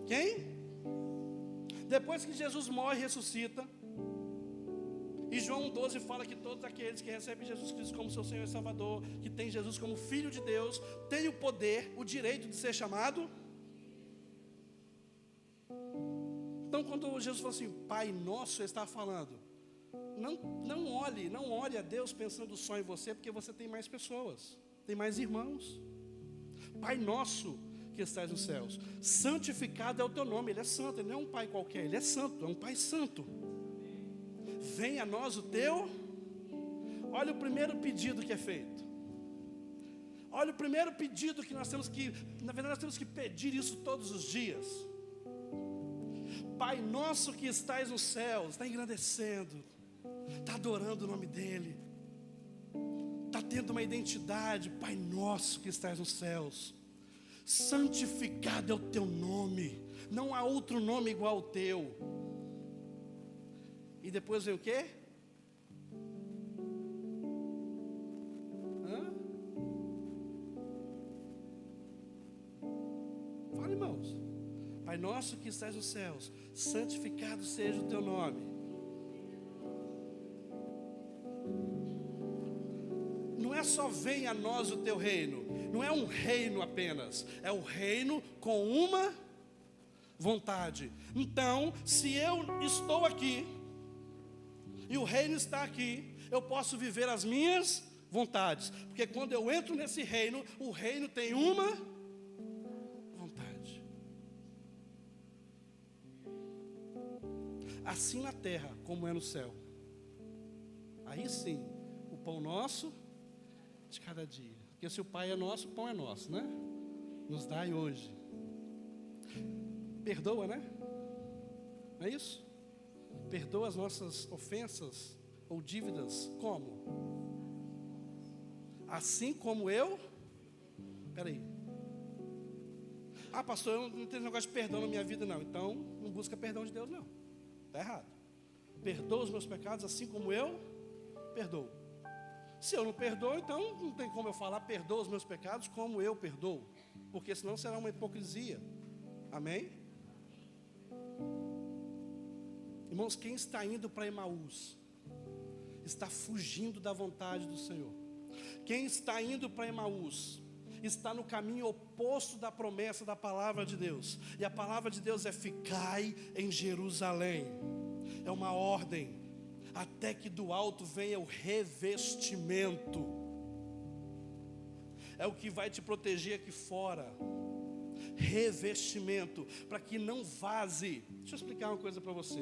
Quem? Depois que Jesus morre e ressuscita, e João 12 fala que todos aqueles que recebem Jesus Cristo como seu Senhor e Salvador, que tem Jesus como Filho de Deus, têm o poder, o direito de ser chamado. Então, quando Jesus falou assim, Pai Nosso, Ele estava falando, não olhe a Deus pensando só em você, porque você tem mais pessoas, tem mais irmãos. Pai Nosso que estás nos céus, santificado é o teu nome. Ele é santo, Ele não é um Pai qualquer, Ele é santo, é um Pai santo. Venha a nós o teu. Olha o primeiro pedido que é feito. Olha o primeiro pedido que nós temos que, na verdade nós temos que pedir isso todos os dias. Pai Nosso que estás nos céus, está engrandecendo, está adorando o nome dEle, está tendo uma identidade. Pai Nosso que estás nos céus, santificado é o teu nome, não há outro nome igual ao teu. E depois vem o quê? Fala, irmãos. Pai Nosso que estás nos céus, santificado seja o teu nome. Não é só venha a nós o teu reino, não é um reino apenas, é o reino com uma vontade. Então, se eu estou aqui e o reino está aqui, eu posso viver as minhas vontades, porque quando eu entro nesse reino, o reino tem uma vontade. Assim na terra como é no céu. Aí sim, o pão nosso de cada dia. Porque se o Pai é nosso, o pão é nosso, né? Nos dai hoje. Perdoa, né? Não é isso? Perdoa as nossas ofensas ou dívidas. Como? Assim como eu. Peraí. Ah, pastor, eu não tenho negócio de perdão na minha vida, não. Então, não busca perdão de Deus, não. Está errado. Perdoa os meus pecados assim como eu perdoo. Se eu não perdoo, então não tem como eu falar perdoa os meus pecados como eu perdoo. Porque senão será uma hipocrisia. Amém? Irmãos, quem está indo para Emaús está fugindo da vontade do Senhor. Quem está indo para Emaús está no caminho oposto da promessa da palavra de Deus. E a palavra de Deus é ficai em Jerusalém. É uma ordem, até que do alto venha o revestimento. É o que vai te proteger aqui fora. Revestimento, para que não vaze. Deixa eu explicar uma coisa para você.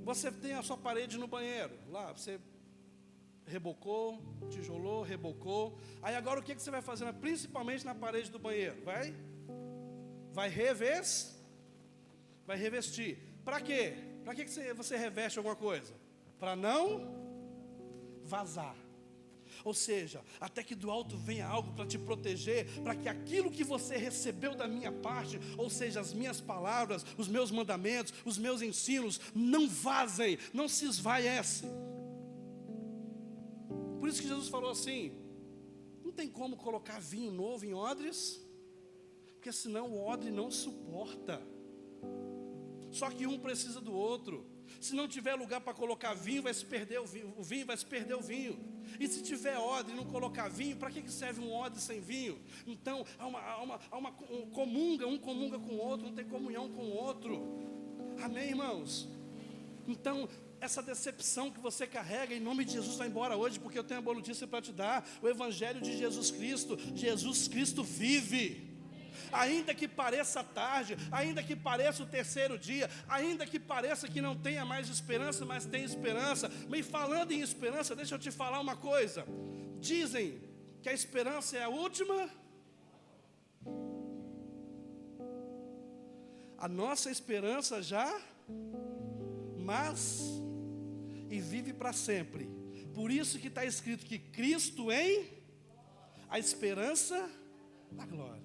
Você tem a sua parede no banheiro, lá você rebocou, tijolou, rebocou. Aí agora o que você vai fazer, principalmente na parede do banheiro? Vai revestir. Para quê? Para que você reveste alguma coisa? Para não vazar. Ou seja, até que do alto venha algo para te proteger, para que aquilo que você recebeu da minha parte, ou seja, as minhas palavras, os meus mandamentos, os meus ensinos, não vazem, não se esvaecem. Por isso que Jesus falou assim, não tem como colocar vinho novo em odres, porque senão o odre não suporta. Só que um precisa do outro. Se não tiver lugar para colocar vinho, vai se perder o vinho, vai se perder o vinho. E se tiver odre e não colocar vinho, para que serve um odre sem vinho? Então, um comunga com o outro, não tem comunhão com o outro. Amém, irmãos? Então, essa decepção que você carrega, em nome de Jesus, vai embora hoje, porque eu tenho uma boa notícia para te dar. O Evangelho de Jesus Cristo vive. Ainda que pareça tarde, ainda que pareça o terceiro dia, ainda que pareça que não tenha mais esperança, mas tem esperança. Mas falando em esperança, deixa eu te falar uma coisa. Dizem que a esperança é a última. A nossa esperança já, mas e vive para sempre. Por isso que está escrito que Cristo em a esperança da glória.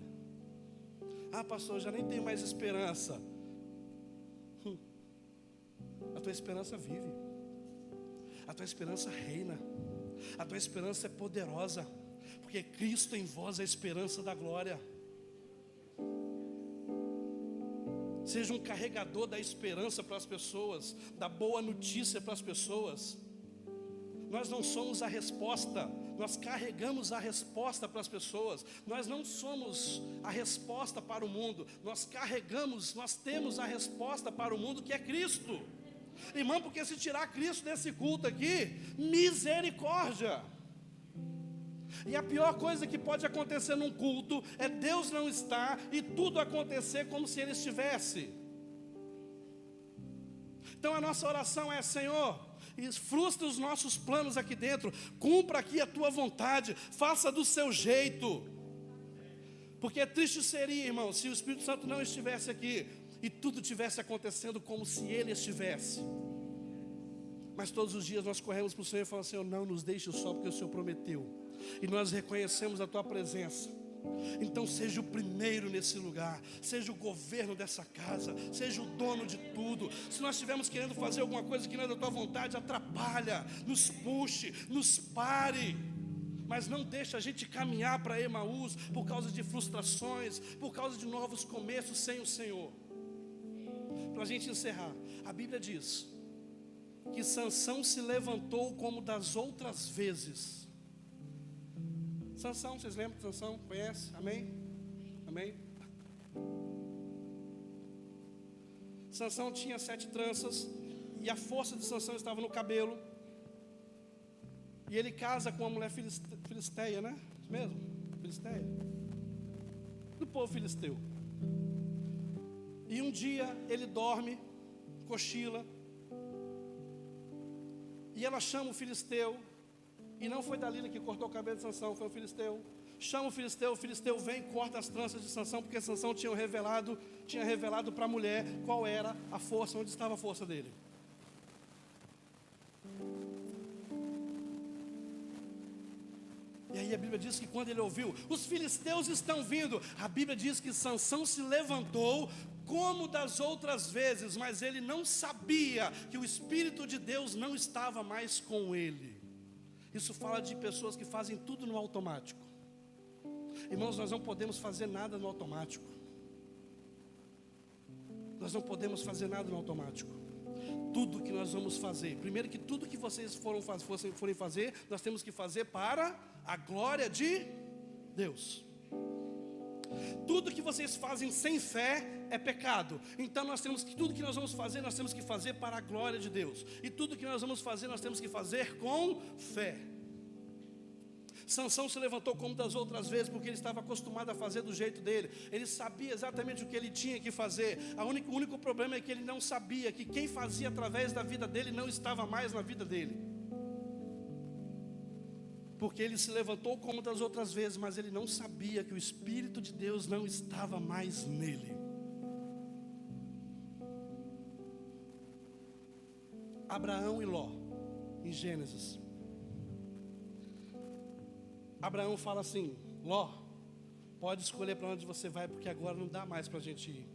Ah, pastor, eu já nem tenho mais esperança. A tua esperança vive. A tua esperança reina. A tua esperança é poderosa. Porque Cristo em vós é a esperança da glória. Seja um carregador da esperança para as pessoas, da boa notícia para as pessoas. Nós não somos a resposta, Nós carregamos a resposta para as pessoas. Nós não somos a resposta para o mundo. Nós temos a resposta para o mundo, que é Cristo. Irmão, porque se tirar Cristo desse culto aqui, misericórdia. E a pior coisa que pode acontecer num culto é Deus não estar e tudo acontecer como se Ele estivesse. Então a nossa oração é: Senhor, frustra os nossos planos aqui dentro, cumpra aqui a Tua vontade, faça do seu jeito. Porque triste seria, irmão, se o Espírito Santo não estivesse aqui e tudo estivesse acontecendo como se Ele estivesse. Mas todos os dias nós corremos para o Senhor e falamos: Senhor, não nos deixe só, porque o Senhor prometeu. E nós reconhecemos a Tua presença. Então seja o primeiro nesse lugar, seja o governo dessa casa, seja o dono de tudo. Se nós estivermos querendo fazer alguma coisa que não é da Tua vontade, atrapalha, nos puxe, nos pare. Mas não deixa a gente caminhar para Emaús por causa de frustrações, por causa de novos começos sem o Senhor. Para a gente encerrar, a Bíblia diz que Sansão se levantou como das outras vezes. Sansão, vocês lembram de Sansão? Conhece? Amém? Amém? Sansão tinha 7 tranças e a força de Sansão estava no cabelo. E ele casa com uma mulher filisteia, né? Isso mesmo? Filisteia. Do povo filisteu. E um dia ele dorme, cochila. E ela chama o filisteu. E não foi Dalila que cortou o cabelo de Sansão, foi o filisteu. Chama o filisteu vem e corta as tranças de Sansão, porque Sansão tinha revelado para a mulher qual era a força, onde estava a força dele. E aí a Bíblia diz que quando ele ouviu, os filisteus estão vindo, a Bíblia diz que Sansão se levantou como das outras vezes, mas ele não sabia que o Espírito de Deus não estava mais com ele. Isso fala de pessoas que fazem tudo no automático. Irmãos, nós não podemos fazer nada no automático. Nós não podemos fazer nada no automático. Tudo que nós vamos fazer, primeiro que tudo que vocês forem fazer, nós temos que fazer para a glória de Deus. Tudo que vocês fazem sem fé é pecado. Então tudo que nós vamos fazer, nós temos que fazer para a glória de Deus. E tudo que nós vamos fazer, nós temos que fazer com fé. Sansão se levantou como das outras vezes, porque ele estava acostumado a fazer do jeito dele. Ele sabia exatamente o que ele tinha que fazer. O único problema é que ele não sabia que quem fazia através da vida dele não estava mais na vida dele. Porque ele se levantou como das outras vezes, mas ele não sabia que o Espírito de Deus não estava mais nele. Abraão e Ló, em Gênesis. Abraão fala assim: Ló, pode escolher para onde você vai, porque agora não dá mais para a gente ir.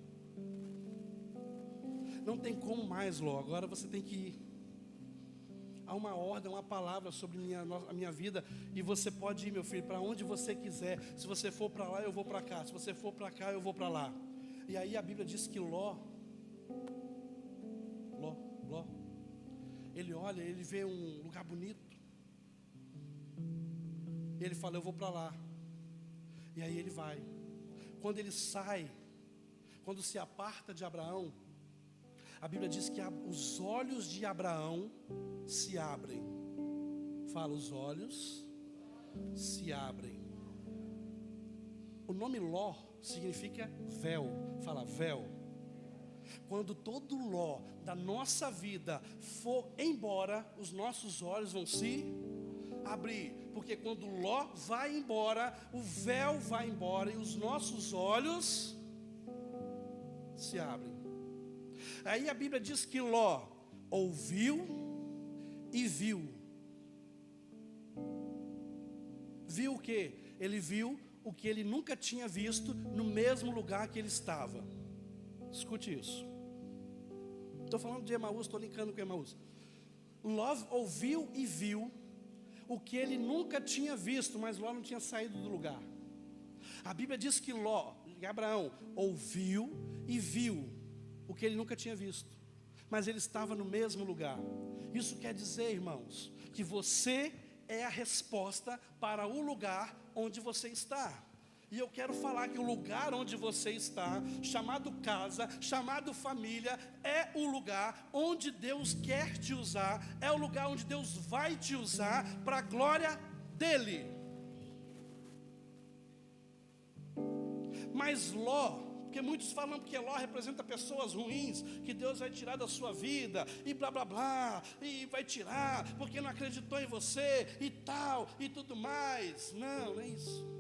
Não tem como mais, Ló, agora você tem que ir. Há uma ordem, uma palavra sobre a minha vida, e você pode ir, meu filho, para onde você quiser. Se você for para lá, eu vou para cá. Se você for para cá, eu vou para lá. E aí a Bíblia diz que Ló, ele olha, ele vê um lugar bonito. E ele fala: eu vou para lá. E aí ele vai. Quando ele sai, quando se aparta de Abraão, a Bíblia diz que os olhos de Abraão se abrem. Fala, os olhos se abrem. O nome Ló significa véu. Fala, véu. Quando todo Ló da nossa vida for embora, os nossos olhos vão se abrir. Porque quando Ló vai embora, o véu vai embora e os nossos olhos se abrem. Aí a Bíblia diz que Ló ouviu e viu. Viu o quê? Ele viu o que ele nunca tinha visto no mesmo lugar que ele estava. Escute isso. Estou falando de Emaús, estou linkando com Emaús. Ló ouviu e viu o que ele nunca tinha visto, mas Ló não tinha saído do lugar. A Bíblia diz que Abraão ouviu e viu o que ele nunca tinha visto, mas ele estava no mesmo lugar. Isso quer dizer, irmãos, que você é a resposta para o lugar onde você está. E eu quero falar que o lugar onde você está, chamado casa, chamado família, é o lugar onde Deus quer te usar, é o lugar onde Deus vai te usar para a glória dEle. Mas Ló, porque muitos falam que Ló representa pessoas ruins, que Deus vai tirar da sua vida, e blá blá blá, e vai tirar, porque não acreditou em você, e tal, e tudo mais. Não é isso.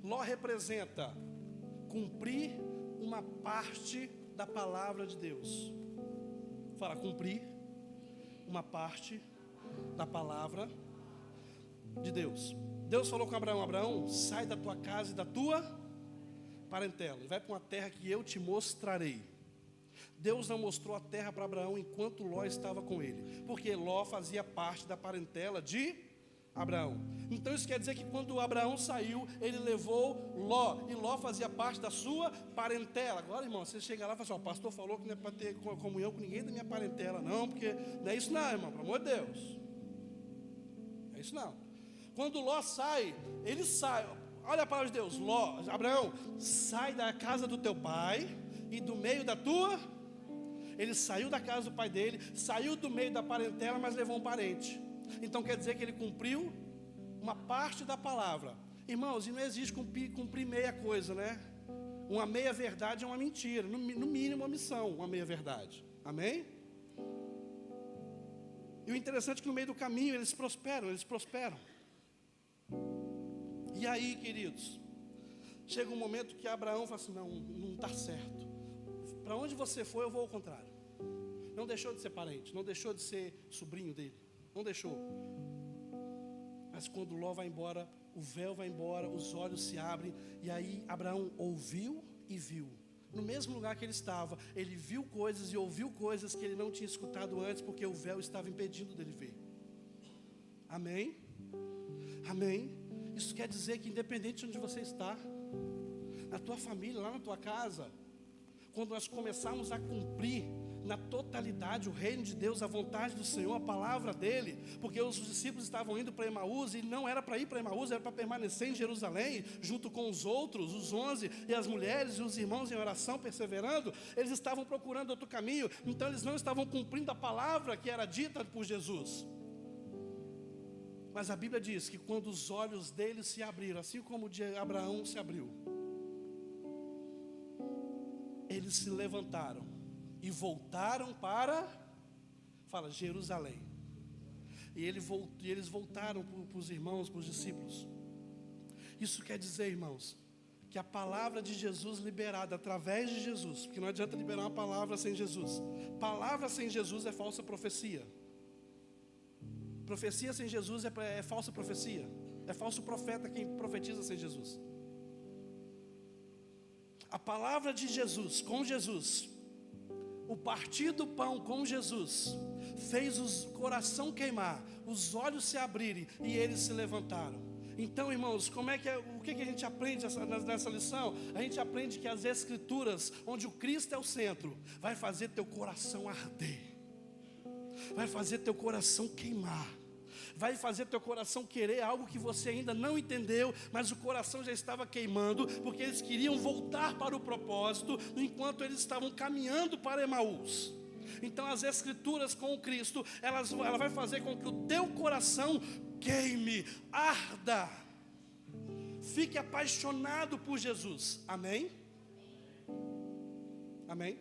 Ló representa cumprir uma parte da palavra de Deus. Fala, cumprir uma parte da palavra de Deus. Deus falou com Abraão: Abraão, sai da tua casa e da tua parentela, e vai para uma terra que eu te mostrarei. Deus não mostrou a terra para Abraão enquanto Ló estava com ele, porque Ló fazia parte da parentela de Abraão. Então isso quer dizer que quando Abraão saiu, ele levou Ló, e Ló fazia parte da sua parentela. Agora, irmão, você chega lá e fala assim: o pastor falou que não é para ter comunhão com ninguém da minha parentela, não, porque não é isso não, irmão, pelo amor de Deus. Não é isso não. Quando Ló sai, ele sai, olha a palavra de Deus: Ló, Abraão, sai da casa do teu pai e do meio da tua. Ele saiu da casa do pai dele, saiu do meio da parentela, mas levou um parente. Então quer dizer que ele cumpriu uma parte da palavra. Irmãos, e não existe cumprir meia coisa, né? Uma meia verdade é uma mentira, no mínimo uma missão, uma meia verdade. Amém? E o interessante é que no meio do caminho eles prosperam. E aí, queridos, chega um momento que Abraão fala assim: não está certo. Para onde você for, eu vou ao contrário. Não deixou de ser parente, não deixou de ser sobrinho dele, não deixou. Mas quando Ló vai embora, o véu vai embora, os olhos se abrem, e aí Abraão ouviu e viu. No mesmo lugar que ele estava, ele viu coisas e ouviu coisas que ele não tinha escutado antes, porque o véu estava impedindo dele ver. Amém? Amém? Isso quer dizer que independente de onde você está, na tua família, lá na tua casa, quando nós começarmos a cumprir na totalidade o reino de Deus, a vontade do Senhor, a palavra dele, porque os discípulos estavam indo para Emaús, e não era para ir para Emaús, era para permanecer em Jerusalém, junto com os outros, os 11, e as mulheres, e os irmãos em oração, perseverando. Eles estavam procurando outro caminho, então eles não estavam cumprindo a palavra que era dita por Jesus. Mas a Bíblia diz que quando os olhos deles se abriram, assim como o de Abraão se abriu, eles se levantaram e voltaram para, fala, Jerusalém. E eles voltaram para os irmãos, para os discípulos. Isso quer dizer, irmãos, que a palavra de Jesus liberada através de Jesus, porque não adianta liberar uma palavra sem Jesus. Palavra sem Jesus é falsa profecia. Profecia sem Jesus é falsa profecia. É falso profeta quem profetiza sem Jesus. A palavra de Jesus, com Jesus, o partir do pão com Jesus, fez o coração queimar, os olhos se abrirem e eles se levantaram. Então, irmãos, o que a gente aprende nessa lição? A gente aprende que as Escrituras, onde o Cristo é o centro, vai fazer teu coração arder, vai fazer teu coração queimar, vai fazer teu coração querer algo que você ainda não entendeu, mas o coração já estava queimando, porque eles queriam voltar para o propósito, enquanto eles estavam caminhando para Emaús. Então as Escrituras com o Cristo, ela vai fazer com que o teu coração queime, arda, fique apaixonado por Jesus. Amém? Amém?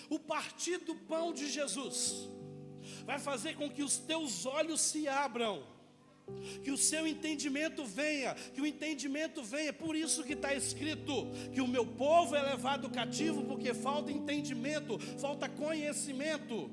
O partir do pão de Jesus vai fazer com que os teus olhos se abram, que o seu entendimento venha, que o entendimento venha. Por isso que está escrito que o meu povo é levado cativo, porque falta entendimento, falta conhecimento.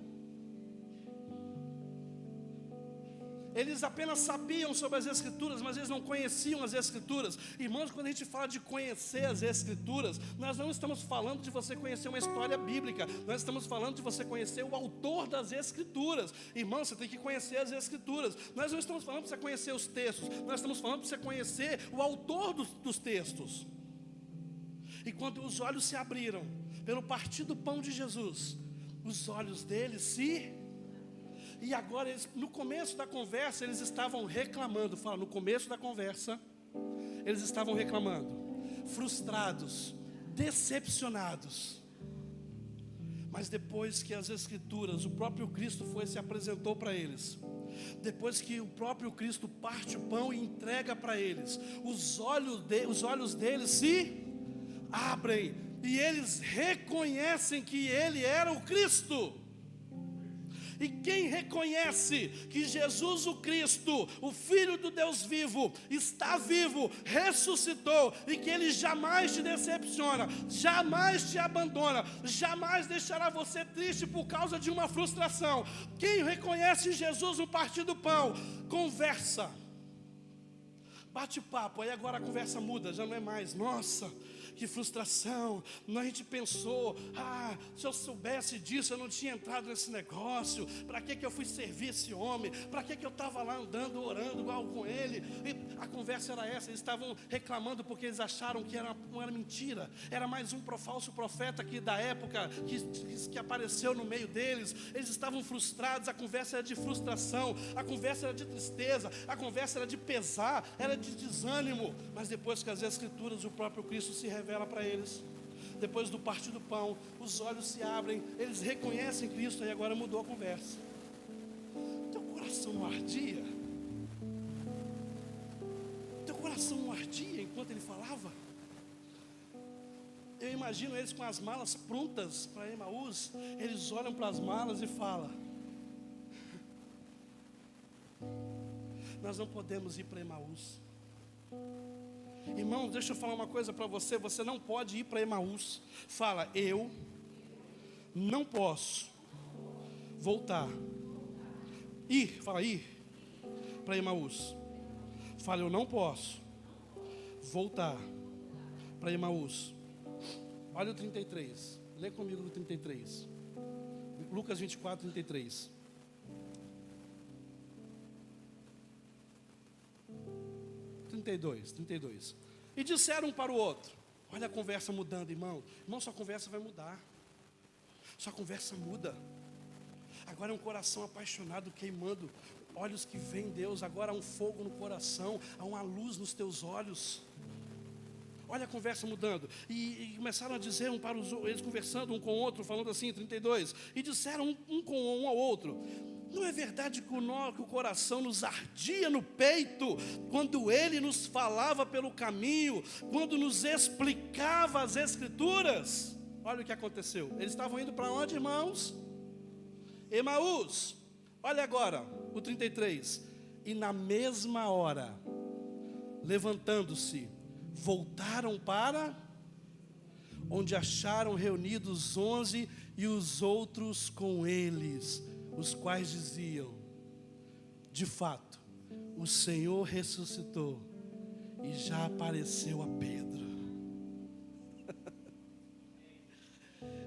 Eles apenas sabiam sobre as Escrituras, mas eles não conheciam as Escrituras. Irmãos, quando a gente fala de conhecer as Escrituras, nós não estamos falando de você conhecer uma história bíblica, nós estamos falando de você conhecer o autor das Escrituras. Irmão, você tem que conhecer as Escrituras. Nós não estamos falando para você conhecer os textos, nós estamos falando para você conhecer o autor dos textos. E quando os olhos se abriram pelo partir do pão de Jesus, os olhos deles se E agora, no começo da conversa, eles estavam reclamando. Fala, no começo da conversa, eles estavam reclamando, frustrados, decepcionados. Mas depois que as Escrituras, o próprio Cristo se apresentou para eles, depois que o próprio Cristo parte o pão e entrega para eles, os olhos deles se abrem e eles reconhecem que Ele era o Cristo. E quem reconhece que Jesus o Cristo, o Filho do Deus vivo, está vivo, ressuscitou, e que Ele jamais te decepciona, jamais te abandona, jamais deixará você triste por causa de uma frustração. Quem reconhece Jesus no partir do pão, conversa, bate papo, aí agora a conversa muda, já não é mais, nossa, que frustração, a gente pensou, se eu soubesse disso, eu não tinha entrado nesse negócio, para que eu fui servir esse homem, para que eu estava lá andando, orando igual com ele, e a conversa era essa, eles estavam reclamando porque eles acharam que não era mentira, era mais um falso profeta que da época, que apareceu no meio deles, eles estavam frustrados, a conversa era de frustração, a conversa era de tristeza, a conversa era de pesar, era de desânimo, mas depois que as Escrituras, o próprio Cristo se revela para eles, depois do partir do pão, os olhos se abrem, eles reconhecem Cristo, e agora mudou a conversa. Teu coração não ardia? Teu coração não ardia enquanto ele falava? Eu imagino eles com as malas prontas para Emaús, eles olham para as malas e falam, nós não podemos ir para Emaús. Irmãos, deixa eu falar uma coisa para você, você não pode ir para Emaús. Fala, eu não posso voltar. Fala, ir para Emaús. Fala, eu não posso voltar para Emaús. Olha o 33, lê comigo no 33. Lucas 24, 33. E disseram um para o outro, olha a conversa mudando, irmão, sua conversa vai mudar, sua conversa muda, agora é um coração apaixonado, queimando, olhos que veem Deus, agora há um fogo no coração, há uma luz nos teus olhos, olha a conversa mudando, e começaram a dizer um para os outros, eles conversando um com o outro, falando assim, 32, e disseram um com um ao outro, não é verdade que o coração nos ardia no peito, quando Ele nos falava pelo caminho, quando nos explicava as Escrituras? Olha o que aconteceu, eles estavam indo para onde, irmãos? Emaús. Olha agora, o 33, e na mesma hora, levantando-se, voltaram para onde acharam reunidos 11 e os outros com eles, os quais diziam, de fato, o Senhor ressuscitou e já apareceu a Pedro.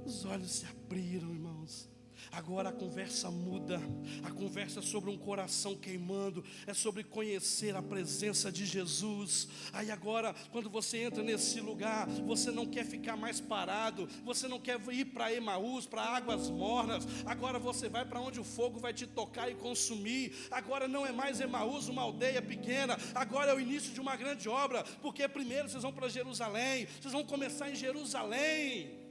Os olhos se abriram, irmãos. Agora a conversa muda, a conversa é sobre um coração queimando, é sobre conhecer a presença de Jesus. Aí agora, quando você entra nesse lugar, você não quer ficar mais parado, você não quer ir para Emaús, para águas mornas, agora você vai para onde o fogo vai te tocar e consumir. Agora não é mais Emaús, uma aldeia pequena, agora é o início de uma grande obra, porque primeiro vocês vão para Jerusalém, vocês vão começar em Jerusalém.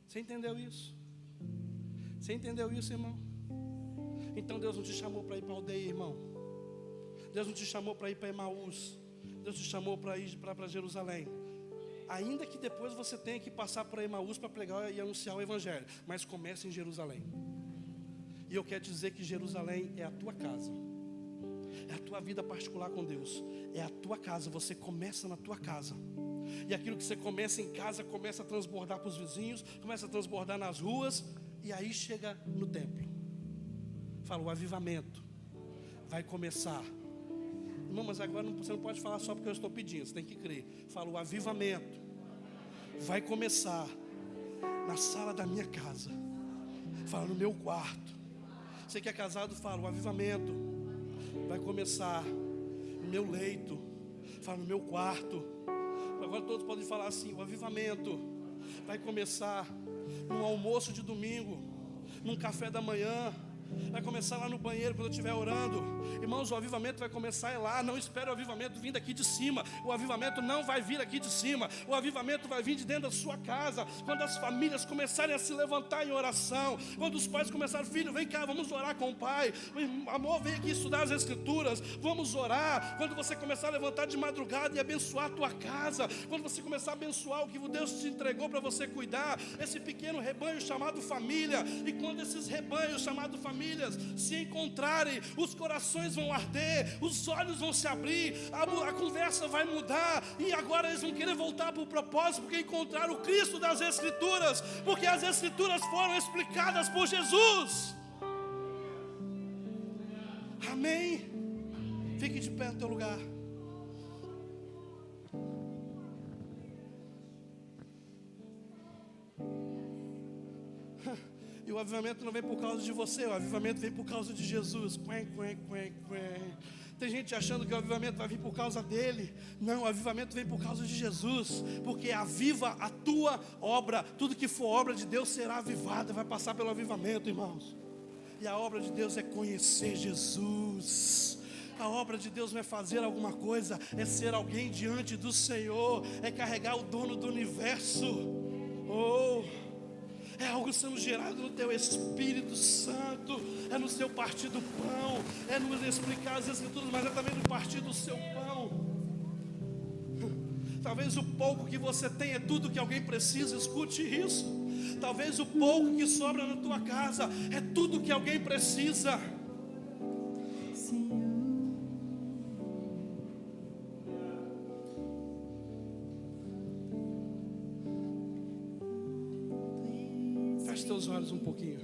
Você entendeu isso? Você entendeu isso, irmão? Então Deus não te chamou para ir para a aldeia, irmão. Deus não te chamou para ir para Emaús. Deus te chamou para ir para Jerusalém. Ainda que depois você tenha que passar para Emaús para pregar e anunciar o Evangelho. Mas comece em Jerusalém. E eu quero dizer que Jerusalém é a tua casa. É a tua vida particular com Deus. É a tua casa, você começa na tua casa. E aquilo que você começa em casa começa a transbordar para os vizinhos, começa a transbordar nas ruas, e aí chega no templo. Fala, o avivamento vai começar. Irmão, mas agora você não pode falar só porque eu estou pedindo, você tem que crer. Fala, o avivamento vai começar na sala da minha casa. Fala, no meu quarto. Você que é casado, fala, o avivamento vai começar no meu leito. Fala, no meu quarto. Agora todos podem falar assim, o avivamento vai começar no almoço de domingo, num café da manhã, vai começar lá no banheiro quando eu estiver orando. Irmãos, o avivamento vai começar lá. Não espere o avivamento vir daqui de cima. O avivamento não vai vir aqui de cima. O avivamento vai vir de dentro da sua casa. Quando as famílias começarem a se levantar em oração, quando os pais começarem, filho, vem cá, vamos orar com o pai. Amor, vem aqui estudar as escrituras, vamos orar. Quando você começar a levantar de madrugada e abençoar a tua casa, quando você começar a abençoar o que Deus te entregou para você cuidar, esse pequeno rebanho chamado família. E quando esses rebanhos chamados famílias se encontrarem, os corações vão arder, os olhos vão se abrir, a conversa vai mudar, e agora eles vão querer voltar para o propósito, porque encontraram o Cristo das Escrituras, porque as Escrituras foram explicadas por Jesus. Amém? Fique de pé no teu lugar. E o avivamento não vem por causa de você, o avivamento vem por causa de Jesus. Tem gente achando que o avivamento vai vir por causa dele. Não, o avivamento vem por causa de Jesus, porque aviva a tua obra. Tudo que for obra de Deus será avivada, vai passar pelo avivamento, irmãos. E a obra de Deus é conhecer Jesus. A obra de Deus não é fazer alguma coisa, é ser alguém diante do Senhor, é carregar o dono do universo. É algo sendo gerado no teu Espírito Santo, é no seu partir do pão, é no explicar as Escrituras, mas é também no partir do seu pão. Talvez o pouco que você tem é tudo que alguém precisa, escute isso. Talvez o pouco que sobra na tua casa é tudo que alguém precisa. Feche teus olhos um pouquinho.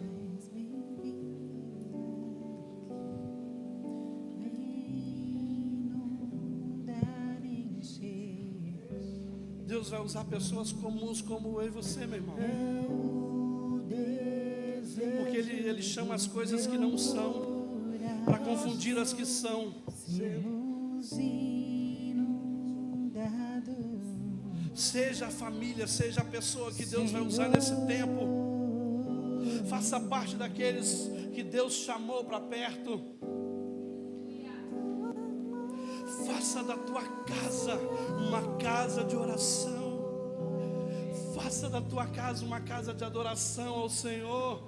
Deus vai usar pessoas comuns como eu e você, meu irmão. Porque Ele chama as coisas que não são para confundir as que são. Seja a família, seja a pessoa que Deus vai usar nesse tempo. Faça parte daqueles que Deus chamou para perto. Faça da tua casa uma casa de oração. Faça da tua casa uma casa de adoração ao Senhor.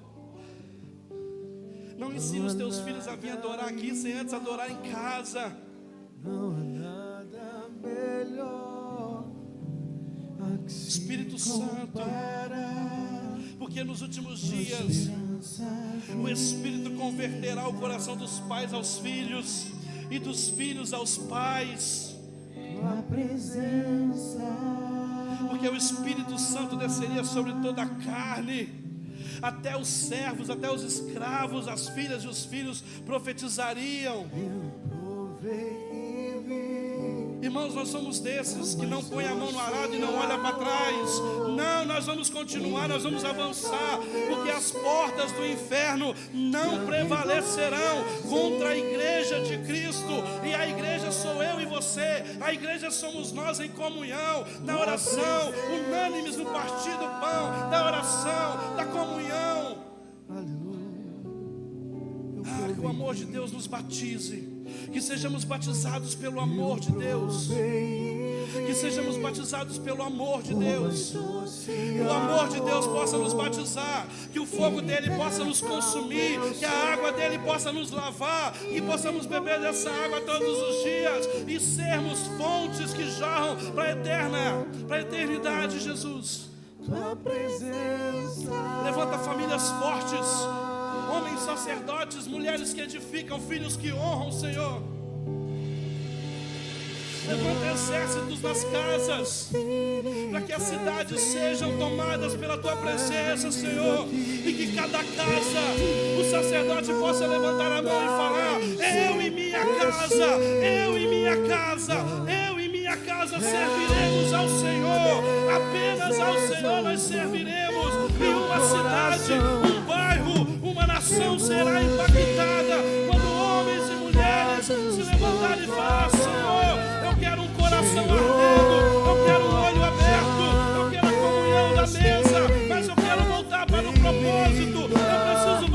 Não ensine os teus filhos a vir adorar aqui sem antes adorar em casa. Não há nada melhor. Espírito Santo, porque nos últimos dias o Espírito converterá o coração dos pais aos filhos e dos filhos aos pais, porque o Espírito Santo desceria sobre toda a carne, até os servos, até os escravos, as filhas e os filhos profetizariam. Irmãos, nós somos desses que não põe a mão no arado e não olha para trás. Não, nós vamos continuar, nós vamos avançar, porque as portas do inferno não prevalecerão contra a igreja de Cristo. E a igreja sou eu e você, a igreja somos nós em comunhão, na oração, unânimes no partir do pão, da oração, da comunhão. Que o amor de Deus nos batize, que sejamos batizados pelo amor de Deus, que sejamos batizados pelo amor de Deus, que o amor de Deus possa nos batizar, que o fogo dele possa nos consumir, que a água dele possa nos lavar, que possamos beber dessa água todos os dias e sermos fontes que jorram para a eternidade. Jesus, tua presença. Levanta famílias fortes, homens sacerdotes, mulheres que edificam, filhos que honram o Senhor. Levanta exércitos nas casas, para que as cidades sejam tomadas pela tua presença, Senhor, e que cada casa o sacerdote possa levantar a mão e falar: eu e minha casa, eu e minha casa, eu e minha casa serviremos ao Senhor. Apenas ao Senhor nós serviremos. E uma cidade, um bairro, uma nação será impactada quando homens e mulheres se levantarem e falar: Senhor, eu quero um coração ardendo, eu quero um olho aberto, eu quero a comunhão da mesa, mas eu quero voltar para o propósito, eu preciso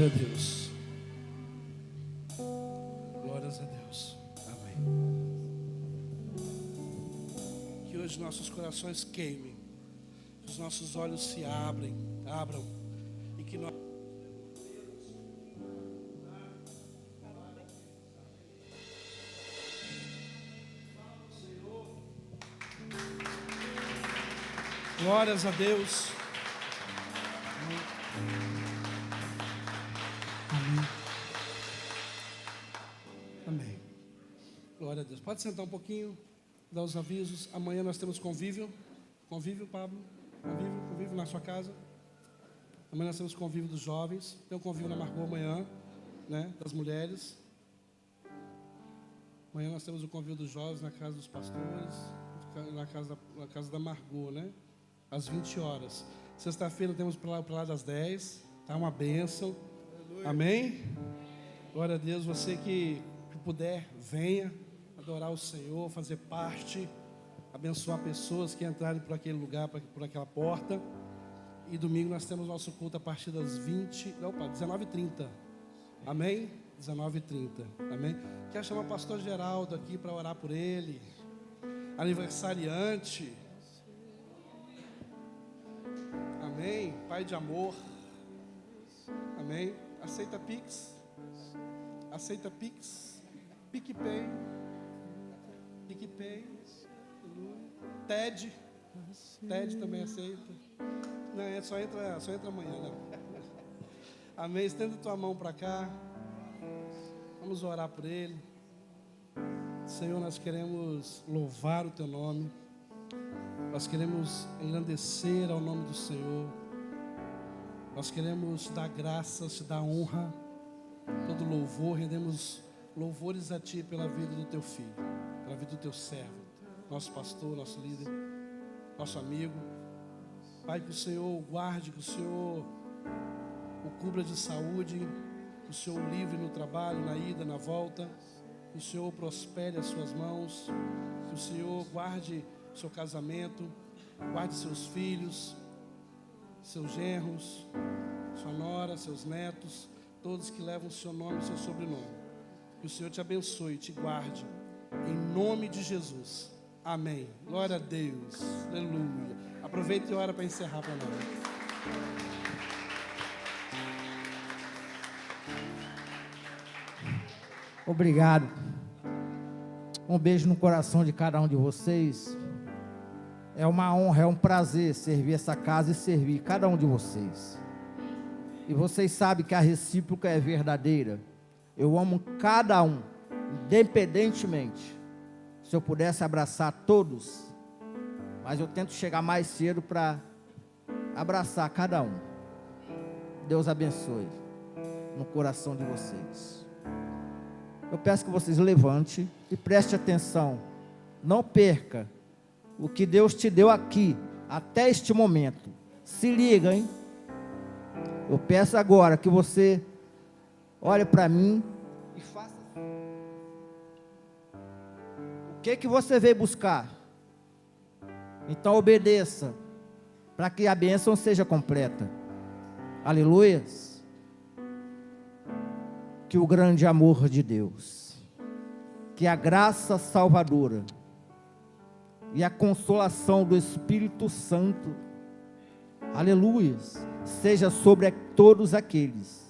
Glória a Deus. Glórias a Deus. Amém. Que hoje nossos corações queimem, que os nossos olhos se abram, e que nós... Glórias a Deus. Amém. Amém. Glória a Deus. Pode sentar um pouquinho, dar os avisos. Amanhã nós temos convívio. Convívio, Pablo? Convívio na sua casa. Amanhã nós temos convívio dos jovens. Tem um convívio na Margot amanhã, né? Das mulheres. Amanhã nós temos o convívio dos jovens na casa dos pastores, na casa da Margot, né? Às 20 horas. Sexta-feira temos para lá das 10. Tá uma bênção. Amém? Glória a Deus. Você que puder, venha adorar o Senhor, fazer parte, abençoar pessoas que entrarem por aquele lugar, por aquela porta. E domingo nós temos nosso culto a partir das 19h30. Amém? 19h30. Amém? Quero chamar o pastor Geraldo aqui para orar por ele. Aniversariante. Amém? Pai de amor. Amém? Aceita Pix? Aceita Pix? PicPay? PicPay? TED? TED também aceita? Não, só entra amanhã, né? Amém? Estenda tua mão para cá. Vamos orar por ele. Senhor, nós queremos louvar o teu nome. Nós queremos engrandecer ao nome do Senhor. Nós queremos te dar graças, te dar honra, todo louvor. Rendemos louvores a Ti pela vida do Teu Filho, pela vida do Teu servo, nosso pastor, nosso líder, nosso amigo. Pai, que o Senhor o guarde, que o Senhor o cubra de saúde, que o Senhor o livre no trabalho, na ida, na volta, que o Senhor prospere as suas mãos, que o Senhor guarde seu casamento, guarde seus filhos, seus genros, sua nora, seus netos, todos que levam o seu nome e seu sobrenome. Que o Senhor te abençoe e te guarde, em nome de Jesus. Amém. Glória a Deus. Aleluia. Aproveite e ora para encerrar para nós. Obrigado. Um beijo no coração de cada um de vocês. É uma honra, é um prazer servir essa casa e servir cada um de vocês. E vocês sabem que a recíproca é verdadeira. Eu amo cada um, independentemente. Se eu pudesse abraçar todos, mas eu tento chegar mais cedo para abraçar cada um. Deus abençoe no coração de vocês. Eu peço que vocês levantem e preste atenção. Não perca o que Deus te deu aqui, até este momento. Se liga, hein? Eu peço agora que você olhe para mim e faça. O que você veio buscar? Então obedeça, para que a bênção seja completa. Aleluia. Que o grande amor de Deus, que a graça salvadora e a consolação do Espírito Santo, aleluia, seja sobre todos aqueles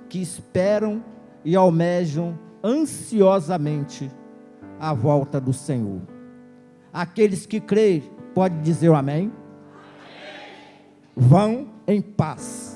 que esperam e almejam ansiosamente a volta do Senhor. Aqueles que creem, pode dizer o amém? Amém. Vão em paz.